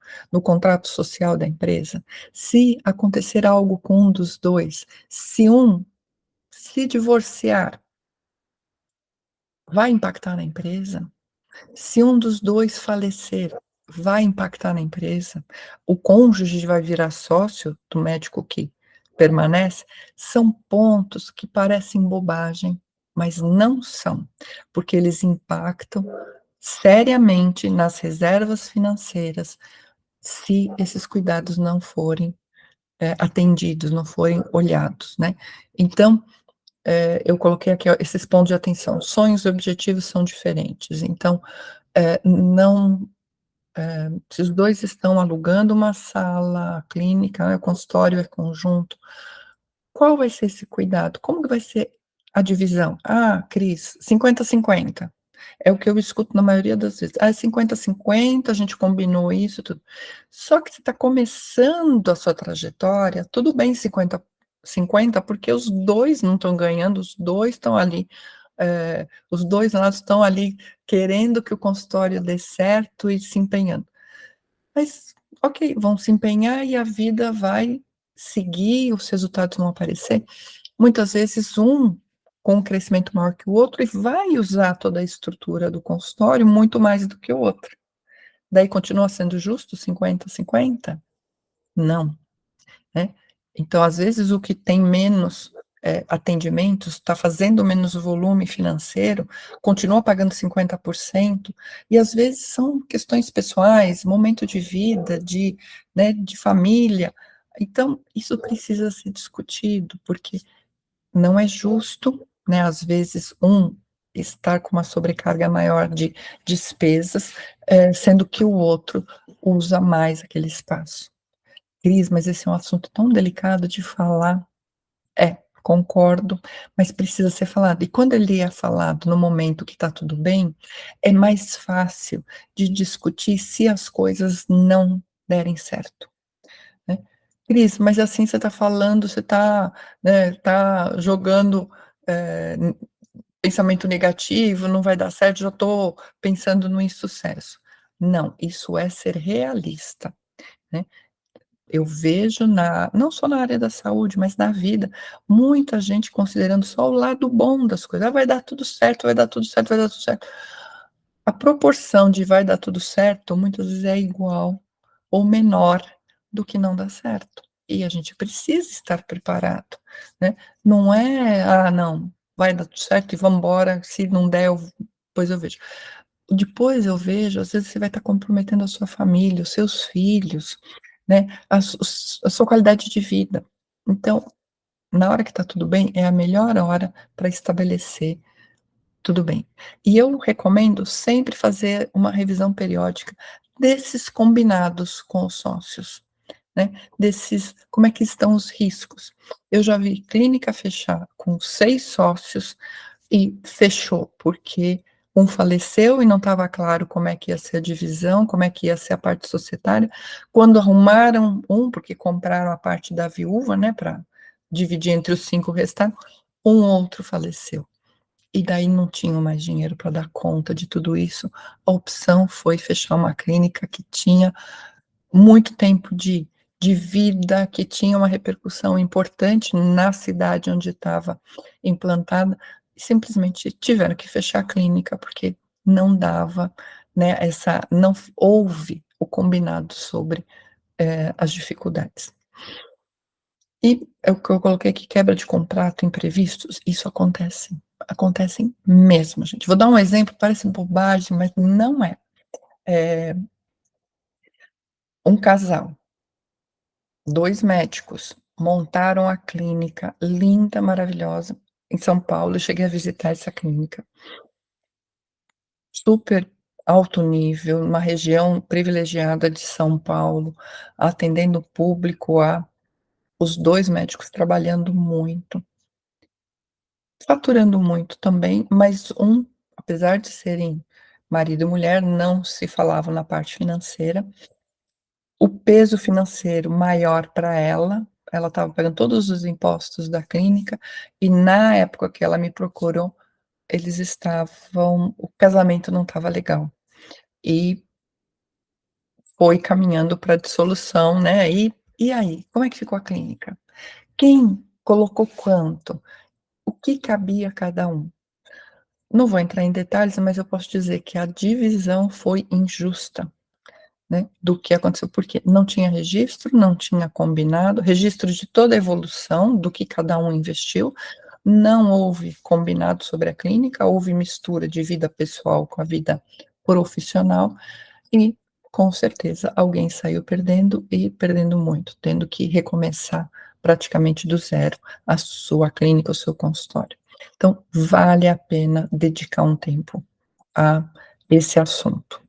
social da empresa? Se acontecer algo com um dos 2, se um se divorciar, Vai impactar na empresa? Se um dos 2 falecer, vai impactar na empresa? O cônjuge vai virar sócio do médico que permanece? São pontos que parecem bobagem, mas não são, porque eles impactam seriamente nas reservas financeiras, se esses cuidados não forem, atendidos, não forem olhados, né. Então, eu coloquei aqui, ó, esses pontos de atenção. Sonhos e objetivos são diferentes, então, não se os 2 estão alugando uma sala clínica, né, o consultório é conjunto, qual vai ser esse cuidado? Como que vai ser a divisão? "Ah, Cris, 50-50". É o que eu escuto na maioria das vezes. "Ah, é 50-50, a gente combinou isso, tudo". Só que você está começando a sua trajetória, tudo bem 50-50, porque os 2 não estão ganhando, os 2 estão ali, os 2 lados estão ali querendo que o consultório dê certo e se empenhando. Mas, ok, vão se empenhar e a vida vai seguir, os resultados vão aparecer. Muitas vezes um com um crescimento maior que o outro e vai usar toda a estrutura do consultório muito mais do que o outro. Daí continua sendo justo 50-50? Não, né. Então, às vezes, o que tem menos, atendimentos, está fazendo menos volume financeiro, continua pagando 50% e às vezes são questões pessoais, momento de vida, de, né, de família. Então, isso precisa ser discutido, porque não é justo, né, às vezes, um estar com uma sobrecarga maior de despesas, sendo que o outro usa mais aquele espaço. Cris, mas esse é um assunto tão delicado de falar. É, concordo, mas precisa ser falado. E quando ele é falado no momento que está tudo bem, é mais fácil de discutir se as coisas não derem certo, né. Cris, mas assim você está falando, você está, né, tá jogando, pensamento negativo, não vai dar certo, já estou pensando no insucesso. Não, isso é ser realista, né. Eu vejo não só na área da saúde, mas na vida, muita gente considerando só o lado bom das coisas. "Ah, vai dar tudo certo, vai dar tudo certo, vai dar tudo certo". A proporção de vai dar tudo certo, muitas vezes é igual ou menor do que não dá certo. E a gente precisa estar preparado, né. Não é: "Ah, não, vai dar tudo certo e vamos embora, se não der eu depois eu vejo". Depois eu vejo, às vezes você vai estar comprometendo a sua família, os seus filhos, né, a sua qualidade de vida. Então, na hora que está tudo bem, é a melhor hora para estabelecer tudo bem. E eu recomendo sempre fazer uma revisão periódica desses combinados com os sócios, né, desses como é que estão os riscos. Eu já vi clínica fechar com 6 sócios e fechou, porque um faleceu e não estava claro como é que ia ser a divisão, como é que ia ser a parte societária. Quando arrumaram um, porque compraram a parte da viúva, né, para dividir entre os 5 restantes, um outro faleceu. E daí não tinham mais dinheiro para dar conta de tudo isso. A opção foi fechar uma clínica que tinha muito tempo de vida, que tinha uma repercussão importante na cidade onde estava implantada, e simplesmente tiveram que fechar a clínica, porque não dava, né, não houve o combinado sobre, as dificuldades. E é o que eu coloquei aqui, quebra de contrato, imprevistos, isso acontecem mesmo, gente. Vou dar um exemplo, parece bobagem, mas não é. Eh, um casal, 2 médicos, montaram a clínica linda, maravilhosa, em São Paulo. Eu cheguei a visitar essa clínica, super alto nível, uma região privilegiada de São Paulo, atendendo o público A, os 2 médicos trabalhando muito, faturando muito também, mas apesar de serem marido e mulher, não se falavam na parte financeira. O peso financeiro maior para ela estava pagando todos os impostos da clínica, e na época que ela me procurou, o casamento não estava legal, e foi caminhando pra dissolução, né, e aí, como é que ficou a clínica? Quem colocou quanto? O que cabia a cada um? Não vou entrar em detalhes, mas eu posso dizer que a divisão foi injusta, né, do que aconteceu, porque não tinha registro, não tinha combinado, registro de toda a evolução do que cada um investiu, não houve combinado sobre a clínica, houve mistura de vida pessoal com a vida profissional e, com certeza, alguém saiu perdendo e perdendo muito, tendo que recomeçar praticamente do zero a sua clínica, o seu consultório. Então, vale a pena dedicar um tempo a esse assunto.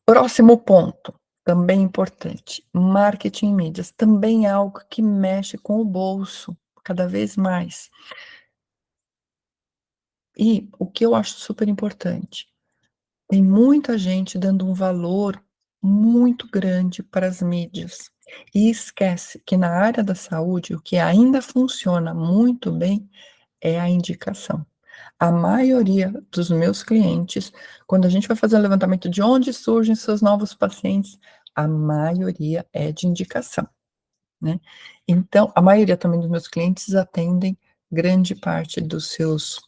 Próximo ponto, também importante, marketing em mídias, também é algo que mexe com o bolso, cada vez mais. E o que eu acho super importante, tem muita gente dando um valor muito grande para as mídias e esquece que na área da saúde o que ainda funciona muito bem é a indicação. A maioria dos meus clientes, quando a gente vai fazer o levantamento de onde surgem seus novos pacientes, a maioria é de indicação, né. Então, a maioria também dos meus clientes atendem grande parte dos seus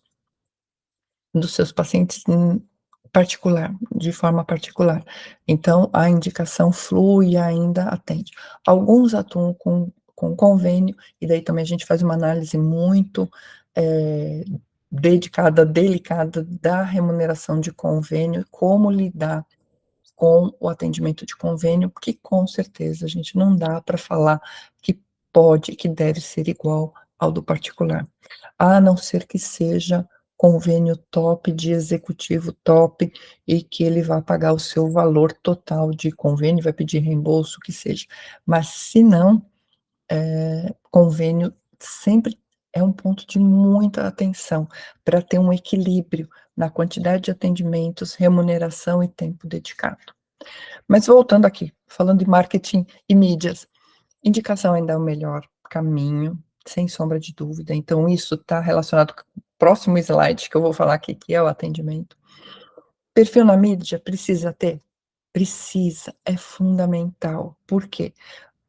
pacientes em particular, de forma particular. Então, a indicação flui e ainda atende. Alguns atuam com convênio, e daí também a gente faz uma análise muito, eh, dedicada, delicada da remuneração de convênio, como lidar com o atendimento de convênio, porque com certeza, a gente, não dá para falar que pode, que deve ser igual ao do particular. A não ser que seja convênio top, de executivo top, e que ele vá pagar o seu valor total de convênio, vai pedir reembolso, o que seja. Mas se não, convênio sempre é um ponto de muita atenção, para ter um equilíbrio na quantidade de atendimentos, remuneração e tempo dedicado. Mas voltando aqui, falando de marketing e mídias, indicação ainda é o melhor caminho, sem sombra de dúvida, então isso está relacionado com o próximo slide que eu vou falar aqui, que é o atendimento. Perfil na mídia precisa ter? Precisa, é fundamental. Por quê?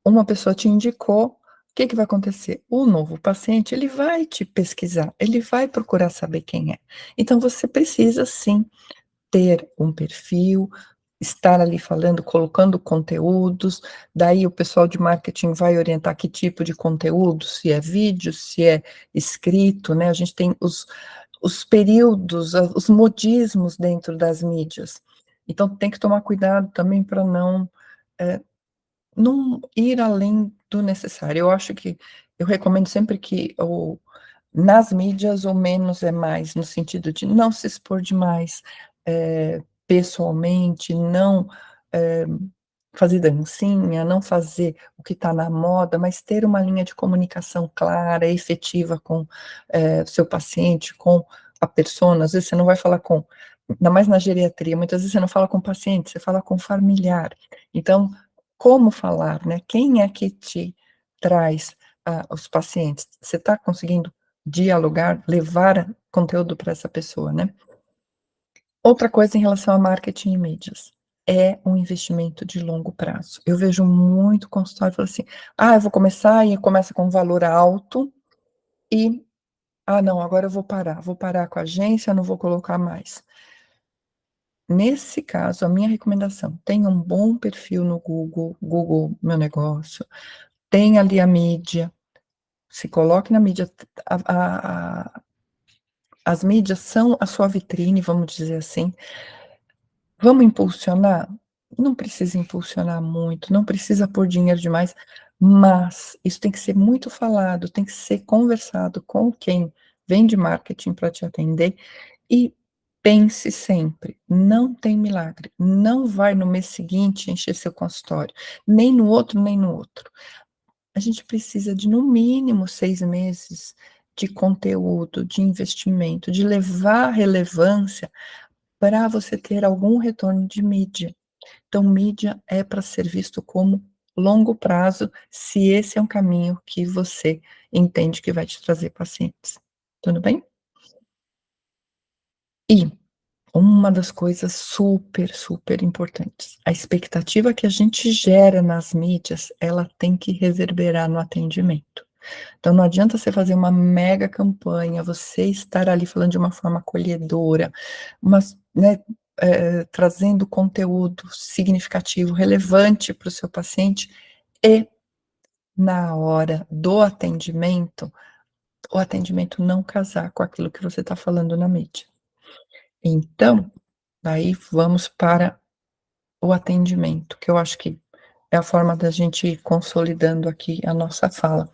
Uma pessoa te indicou, o que que vai acontecer? O novo paciente, ele vai te pesquisar, ele vai procurar saber quem é. Então você precisa sim ter um perfil, estar ali falando, colocando conteúdos, daí o pessoal de marketing vai orientar que tipo de conteúdo, se é vídeo, se é escrito, né, a gente tem os períodos, os modismos dentro das mídias. Então tem que tomar cuidado também para não ir além do necessário. Eu acho que eu recomendo sempre que o nas mídias, o menos é mais, no sentido de não se expor demais, pessoalmente, não, eh, fazer dancinha, não fazer o que está na moda, mas ter uma linha de comunicação clara, efetiva com, o seu paciente, com a persona. Às vezes você não vai falar com, ainda mais na geriatria, muitas vezes você não fala com o paciente, você fala com o familiar. Então, como falar, né, quem é que te traz, os pacientes? Você está conseguindo dialogar, levar conteúdo para essa pessoa, né. Outra coisa em relação a marketing e mídias, é um investimento de longo prazo. Eu vejo muito consultório falando assim: "Ah, eu vou começar", e começa com um valor alto e: "Ah não, agora eu vou parar com a agência, não vou colocar mais". Nesse caso, a minha recomendação, tenha um bom perfil no Google Meu Negócio, tenha ali a mídia, se coloque na mídia, a as mídias são a sua vitrine, vamos dizer assim. Vamos impulsionar? Não precisa impulsionar muito, não precisa pôr dinheiro demais, mas isso tem que ser muito falado, tem que ser conversado com quem vende marketing para te atender e pense sempre, não tem milagre, não vai no mês seguinte encher seu consultório, nem no outro, nem no outro. A gente precisa de no mínimo 6 meses de conteúdo, de investimento, de levar relevância para você ter algum retorno de mídia. Então, mídia é para ser visto como longo prazo, se esse é um caminho que você entende que vai te trazer pacientes. Tudo bem? E uma das coisas super, super importantes, a expectativa que a gente gera nas mídias, ela tem que reverberar no atendimento. Então não adianta você fazer uma mega campanha, você estar ali falando de uma forma acolhedora, mas, né, trazendo conteúdo significativo, relevante para o seu paciente e na hora do atendimento, o atendimento não casar com aquilo que você está falando na mídia. Então, daí vamos para o atendimento, que eu acho que é a forma da gente ir consolidando aqui a nossa fala.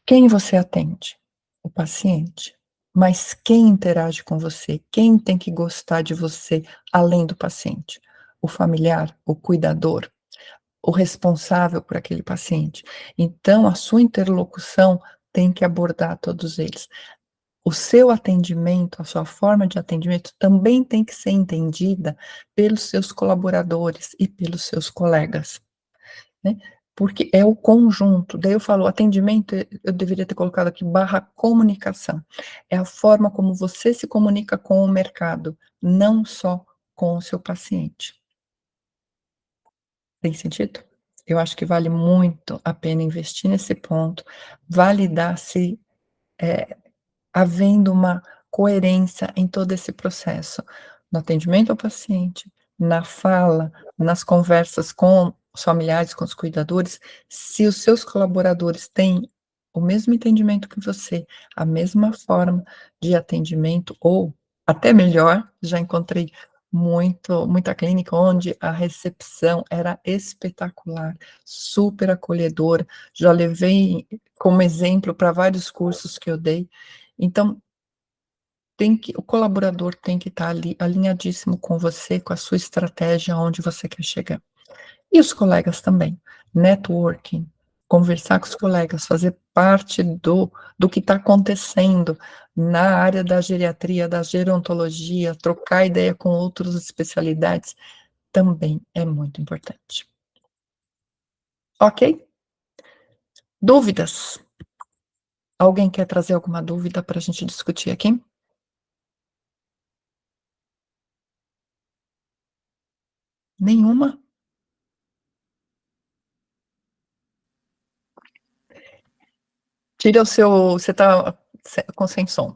Quem você atende? O paciente. Mas quem interage com você? Quem tem que gostar de você além do paciente? O familiar, o cuidador, o responsável por aquele paciente. Então, a sua interlocução tem que abordar todos eles. O seu atendimento, a sua forma de atendimento também tem que ser entendida pelos seus colaboradores e pelos seus colegas, né, porque é o conjunto. Daí eu falo, atendimento, eu deveria ter colocado aqui barra comunicação. É a forma como você se comunica com o mercado, não só com o seu paciente. Tem sentido? Eu acho que vale muito a pena investir nesse ponto, validar se, havendo uma coerência em todo esse processo, no atendimento ao paciente, na fala, nas conversas com os familiares, com os cuidadores, se os seus colaboradores têm o mesmo entendimento que você, a mesma forma de atendimento ou até melhor, já encontrei muita clínica onde a recepção era espetacular, super acolhedora, já levei como exemplo para vários cursos que eu dei, então, o colaborador tem que estar ali alinhadíssimo com você, com a sua estratégia, aonde você quer chegar. E os colegas também, networking, conversar com os colegas, fazer parte do que está acontecendo na área da geriatria, da gerontologia, trocar ideia com outras especialidades, também é muito importante. Ok? Dúvidas? Alguém quer trazer alguma dúvida para a gente discutir aqui? Nenhuma? Tira o seu, você está com sem som.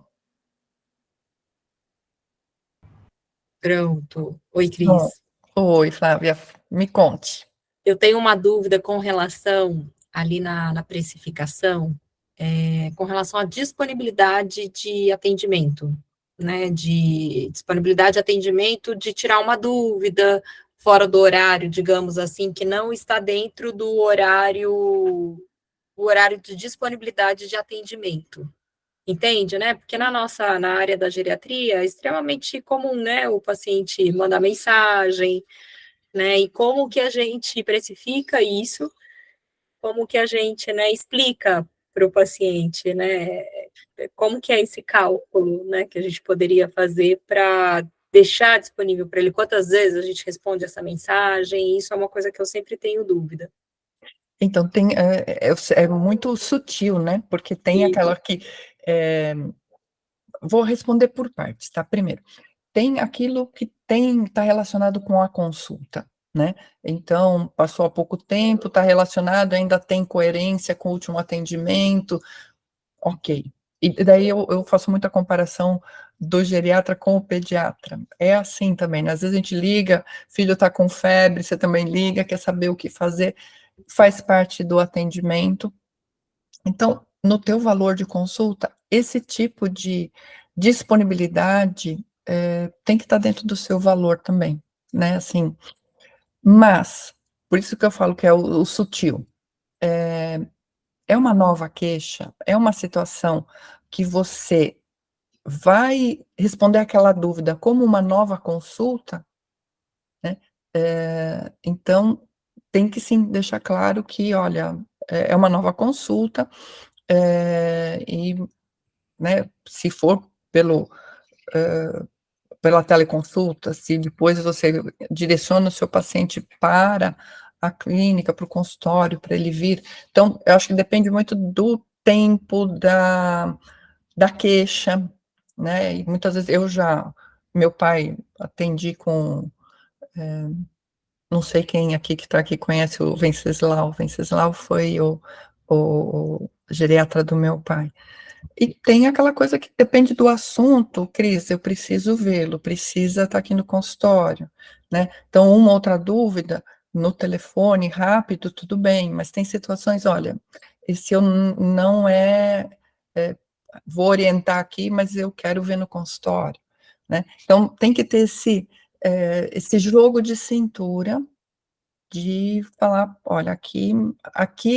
Pronto. Oi, Bom, Cris. oi, Flávia, me conte. Eu tenho uma dúvida com relação ali na precificação, com relação à disponibilidade de atendimento, né? De disponibilidade de atendimento, de tirar uma dúvida fora do horário, digamos assim, que não está dentro do horário, o horário de disponibilidade de atendimento. Entende, né? Porque na área da geriatria é extremamente comum, né? O paciente mandar mensagem, né? E como que a gente precifica isso, como que a gente, né, explica para o paciente, né? Como que é esse cálculo, né, que a gente poderia fazer para deixar disponível para ele quantas vezes a gente responde essa mensagem, isso é uma coisa que eu sempre tenho dúvida. Então tem, é muito sutil, né, porque tem E, aquela que, eh, vou responder por partes, tá. Primeiro, tem aquilo que está relacionado com a consulta, né, então passou há pouco tempo, está relacionado, ainda tem coerência com o último atendimento, ok. E daí eu faço muita comparação do geriatra com o pediatra. É assim também, né, às vezes a gente liga, filho está com febre, você também liga, quer saber o que fazer, faz parte do atendimento. Então, no teu valor de consulta, esse tipo de disponibilidade, tem que estar dentro do seu valor também, né, assim. Mas, por isso que eu falo que é o sutil. É uma nova queixa, é uma situação que você vai responder aquela dúvida como uma nova consulta, né, então tem que sim deixar claro que, olha, é uma nova consulta, e, né, se for pelo, pela teleconsulta, se depois você direciona o seu paciente para a clínica, para o consultório, para ele vir, então eu acho que depende muito do tempo da queixa, né, e muitas vezes meu pai atendi com, não sei quem aqui que está aqui conhece o Venceslau foi o geriatra do meu pai. E tem aquela coisa que depende do assunto, Cris, eu preciso vê-lo, precisa estar aqui no consultório, né? Então, uma outra dúvida, no telefone, rápido, tudo bem, mas tem situações, olha, esse eu não vou orientar aqui, mas eu quero ver no consultório, né? Então, tem que ter esse jogo de cintura, de falar, olha,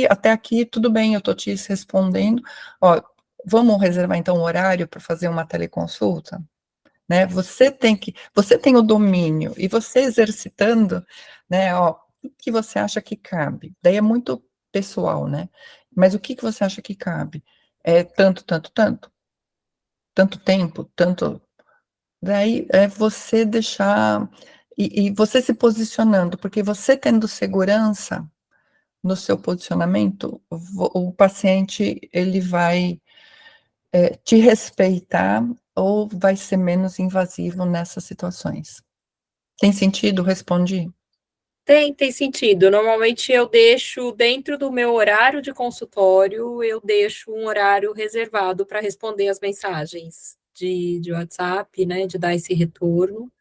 até aqui, tudo bem, eu estou te respondendo, ó, vamos reservar então um horário para fazer uma teleconsulta, né? Você tem o domínio, e você exercitando, né, ó, o que você acha que cabe? Daí é muito pessoal, né? Mas o que você acha que cabe? É tanto tempo, tanto. Daí é você deixar, e você se posicionando, porque você tendo segurança no seu posicionamento, o paciente, ele vai te respeitar ou vai ser menos invasivo nessas situações. Tem sentido? Respondi? Tem sentido. Normalmente eu deixo dentro do meu horário de consultório, eu deixo um horário reservado para responder as mensagens de WhatsApp, né, de dar esse retorno,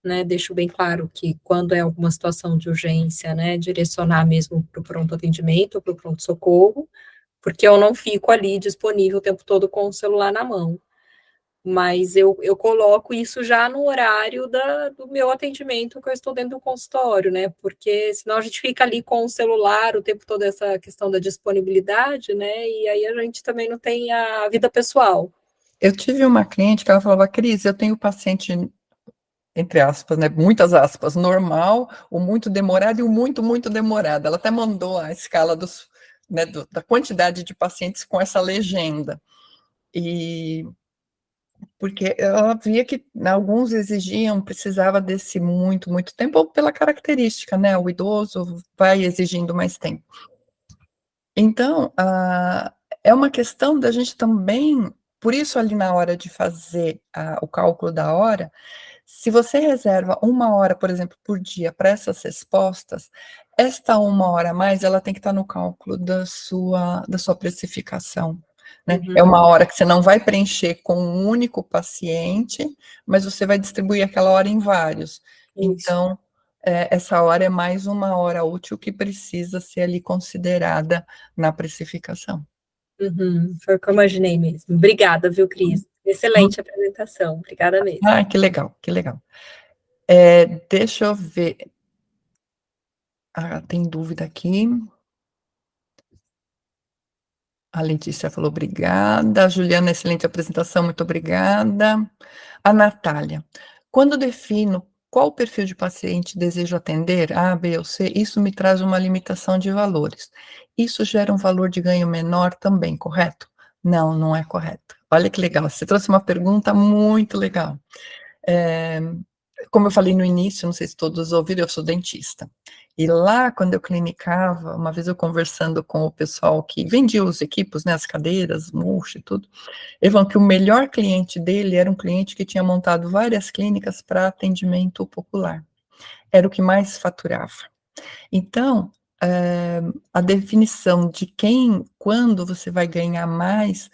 né, deixo bem claro que quando é alguma situação de urgência, né, direcionar mesmo para o pronto atendimento, para o pronto-socorro, porque eu não fico ali disponível o tempo todo com o celular na mão. Mas eu coloco isso já no horário do meu atendimento que eu estou dentro do consultório, né? Porque senão a gente fica ali com o celular o tempo todo, essa questão da disponibilidade, né? E aí a gente também não tem a vida pessoal. Eu tive uma cliente que ela falava, Cris, eu tenho paciente, entre aspas, né, muitas aspas, normal, o muito demorado e o muito, muito demorado. Ela até mandou a escala né, da quantidade de pacientes com essa legenda. E porque ela via que alguns exigiam, precisava desse muito, muito tempo, ou pela característica, né? O idoso vai exigindo mais tempo. Então, é uma questão da gente também, por isso ali na hora de fazer o cálculo da hora, se você reserva 1 hora, por exemplo, por dia para essas respostas, esta 1 hora a mais, ela tem que estar no cálculo da sua precificação, né? É 1 hora que você não vai preencher com um único paciente, mas você vai distribuir aquela hora em vários. Isso. Então, essa hora é mais 1 hora útil que precisa ser ali considerada na precificação. Foi o que eu imaginei mesmo. Obrigada, viu, Cris? Excelente apresentação. Obrigada mesmo. Ah, que legal, que legal. Deixa eu ver. Tem dúvida aqui. A Letícia falou obrigada. A Juliana, excelente apresentação, muito obrigada. A Natália, quando defino qual perfil de paciente desejo atender, A, B ou C, isso me traz uma limitação de valores. Isso gera um valor de ganho menor também, correto? Não, não é correto. Olha que legal, você trouxe uma pergunta muito legal. Como eu falei no início, não sei se todos ouviram, eu sou dentista. E lá, quando eu clinicava, uma vez eu conversando com o pessoal que vendia os equipos, né, as cadeiras, murcho e tudo, eles falam que o melhor cliente dele era um cliente que tinha montado várias clínicas para atendimento popular. Era o que mais faturava. Então, a definição de quando você vai ganhar mais,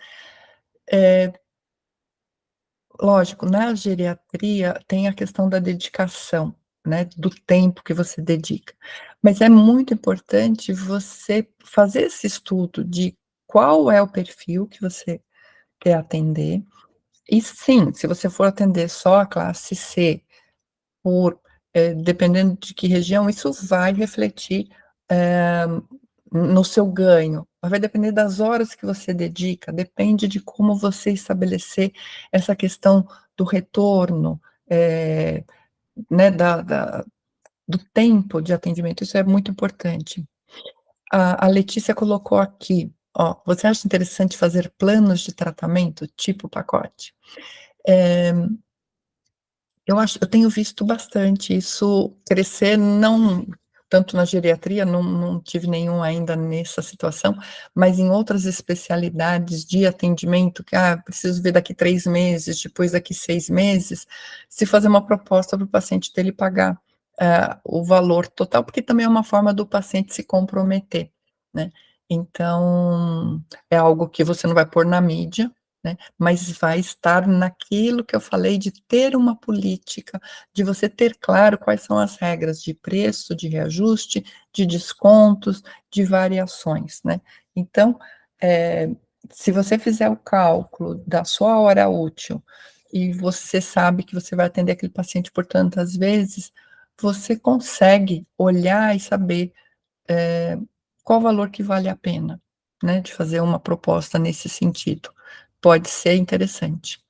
lógico, na geriatria tem a questão da dedicação, né, do tempo que você dedica, mas é muito importante você fazer esse estudo de qual é o perfil que você quer atender, e sim, se você for atender só a classe C, dependendo de que região, isso vai refletir, eh, no seu ganho, mas vai depender das horas que você dedica, depende de como você estabelecer essa questão do retorno, né, do tempo de atendimento, isso é muito importante. A Letícia colocou aqui, ó, você acha interessante fazer planos de tratamento, tipo pacote? Eu tenho visto bastante isso crescer, não tanto na geriatria, não tive nenhum ainda nessa situação, mas em outras especialidades de atendimento, que, preciso ver daqui 3 meses, depois daqui 6 meses, se fazer uma proposta para o paciente dele pagar, o valor total, porque também é uma forma do paciente se comprometer, né. Então, é algo que você não vai pôr na mídia, né, mas vai estar naquilo que eu falei de ter uma política, de você ter claro quais são as regras de preço, de reajuste, de descontos, de variações, né. Então, se você fizer o cálculo da sua hora útil e você sabe que você vai atender aquele paciente por tantas vezes, você consegue olhar e saber eh, qual valor que vale a pena, né, de fazer uma proposta nesse sentido. Pode ser interessante.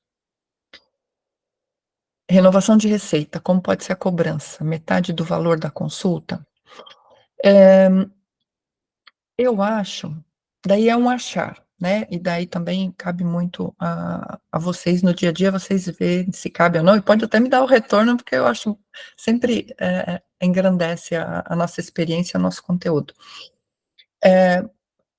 Renovação de receita, como pode ser a cobrança? Metade do valor da consulta? Eu acho, daí é um achar, né, e daí também cabe muito a vocês no dia a dia, vocês verem se cabe ou não, e pode até me dar o retorno, porque eu acho sempre, engrandece a nossa experiência, o nosso conteúdo. Eh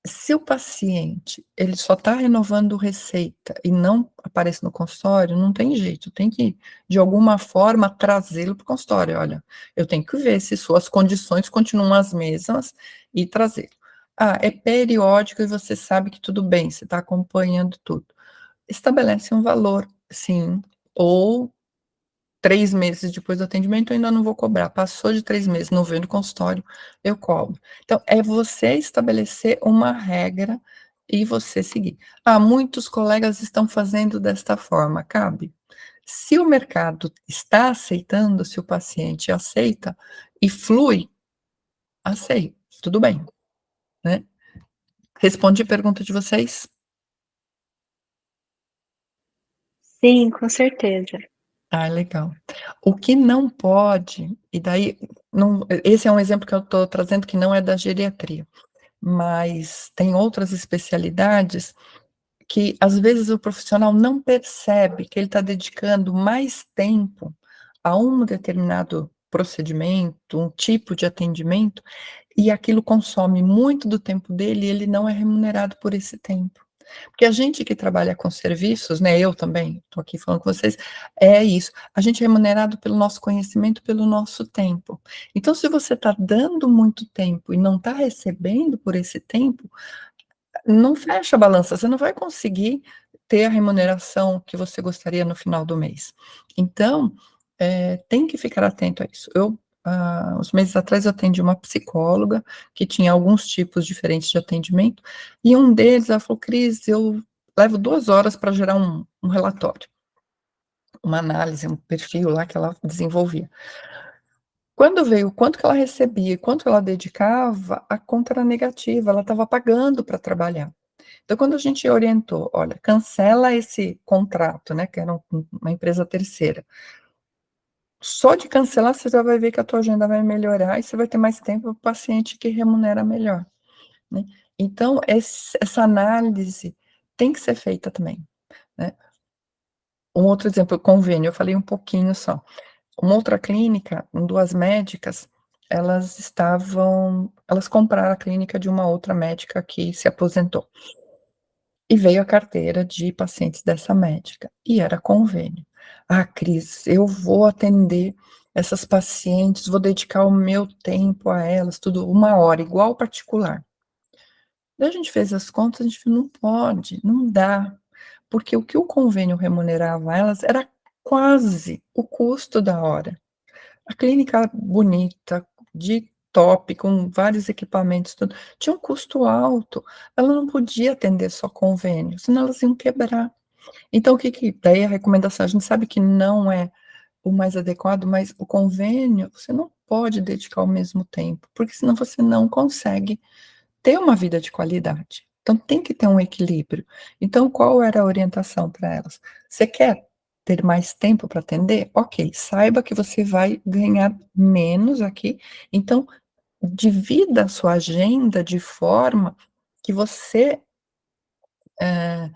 Se o paciente, ele só está renovando receita e não aparece no consultório, não tem jeito, tem que, de alguma forma, trazê-lo para o consultório. "Olha, eu tenho que ver se suas condições continuam as mesmas", e trazê-lo. "Ah, é periódico e você sabe que tudo bem, você está acompanhando tudo". Estabelece um valor, sim, ou 3 meses depois do atendimento eu ainda não vou cobrar, passou de 3 meses, não veio no consultório, eu cobro. Então, é você estabelecer uma regra e você seguir. "Ah, muitos colegas estão fazendo desta forma", cabe. Se o mercado está aceitando, se o paciente aceita e flui, aceito, tudo bem, né. Respondi a pergunta de vocês? Sim, com certeza. Ah, legal. O que não pode, e daí não, esse é um exemplo que eu estou trazendo que não é da geriatria. Mas tem outras especialidades que, às vezes, o profissional não percebe que ele está dedicando mais tempo a um determinado procedimento, um tipo de atendimento, e aquilo consome muito do tempo dele e ele não é remunerado por esse tempo. Porque a gente que trabalha com serviços, né, eu também estou aqui falando com vocês, é isso, a gente é remunerado pelo nosso conhecimento, pelo nosso tempo. Então, se você está dando muito tempo e não está recebendo por esse tempo, não fecha a balança, você não vai conseguir ter a remuneração que você gostaria no final do mês. Então, tem que ficar atento a isso. Uns meses atrás, eu atendi uma psicóloga que tinha alguns tipos diferentes de atendimento, e um deles, ela falou: "Cris, eu levo 2 horas para gerar um relatório, uma análise, um perfil lá que ela desenvolvia". Quando veio o quanto que ela recebia e quanto ela dedicava, a conta era negativa, ela estava pagando para trabalhar. Então, quando a gente orientou: "Olha, cancela esse contrato", né, que era uma empresa terceira. Só de cancelar, você já vai ver que a tua agenda vai melhorar e você vai ter mais tempo para o paciente que remunera melhor, né. Então, essa análise tem que ser feita também, né. Um outro exemplo, convênio, eu falei um pouquinho só. Uma outra clínica, 2 médicas, elas compraram a clínica de uma outra médica que se aposentou. E veio a carteira de pacientes dessa médica, e era convênio. "Ah, Cris, eu vou atender essas pacientes, vou dedicar o meu tempo a elas, tudo 1 hora, igual particular". Daí a gente fez as contas, a gente falou: "Não pode, não dá", porque o que o convênio remunerava elas era quase o custo da hora. A clínica bonita, de top, com vários equipamentos, tudo, tinha um custo alto, ela não podia atender só convênio, senão elas iam quebrar. Então o que que daí a recomendação, a gente sabe que não é o mais adequado, mas o convênio, você não pode dedicar o mesmo tempo, porque senão você não consegue ter uma vida de qualidade. Então tem que ter um equilíbrio. Então qual era a orientação para elas? Você quer ter mais tempo para atender? Ok, saiba que você vai ganhar menos aqui, então divida a sua agenda de forma que você eh,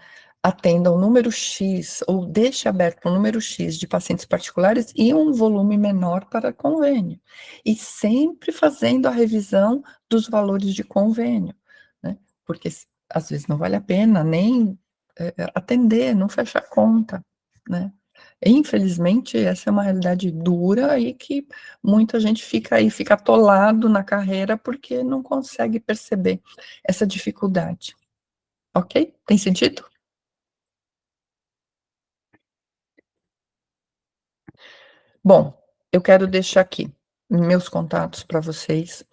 atenda um número X ou deixe aberto um número X de pacientes particulares e um volume menor para convênio. E sempre fazendo a revisão dos valores de convênio, né, porque às vezes não vale a pena nem, atender, não fecha a conta, né. Infelizmente, essa é uma realidade dura e que muita gente fica atolado na carreira, porque não consegue perceber essa dificuldade, ok? Tem sentido? Bom, eu quero deixar aqui meus contatos para vocês.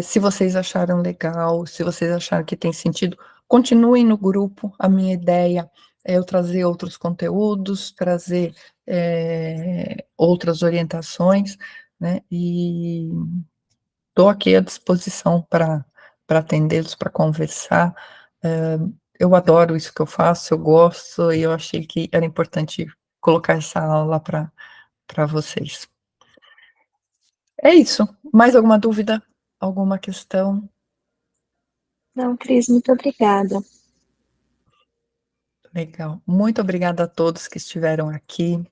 Se vocês acharam legal, se vocês acharam que tem sentido, continuem no grupo. A minha ideia é eu trazer outros conteúdos, trazer, outras orientações, né, e estou aqui à disposição para atendê-los, para conversar. Eu adoro isso que eu faço, eu gosto e eu achei que era importante colocar essa aula para vocês. É isso. Mais alguma dúvida? Alguma questão? Não, Cris, muito obrigada. Legal. Muito obrigada a todos que estiveram aqui.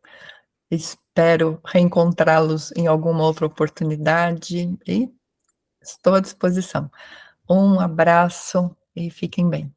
Espero reencontrá-los em alguma outra oportunidade e estou à disposição. Um abraço e fiquem bem.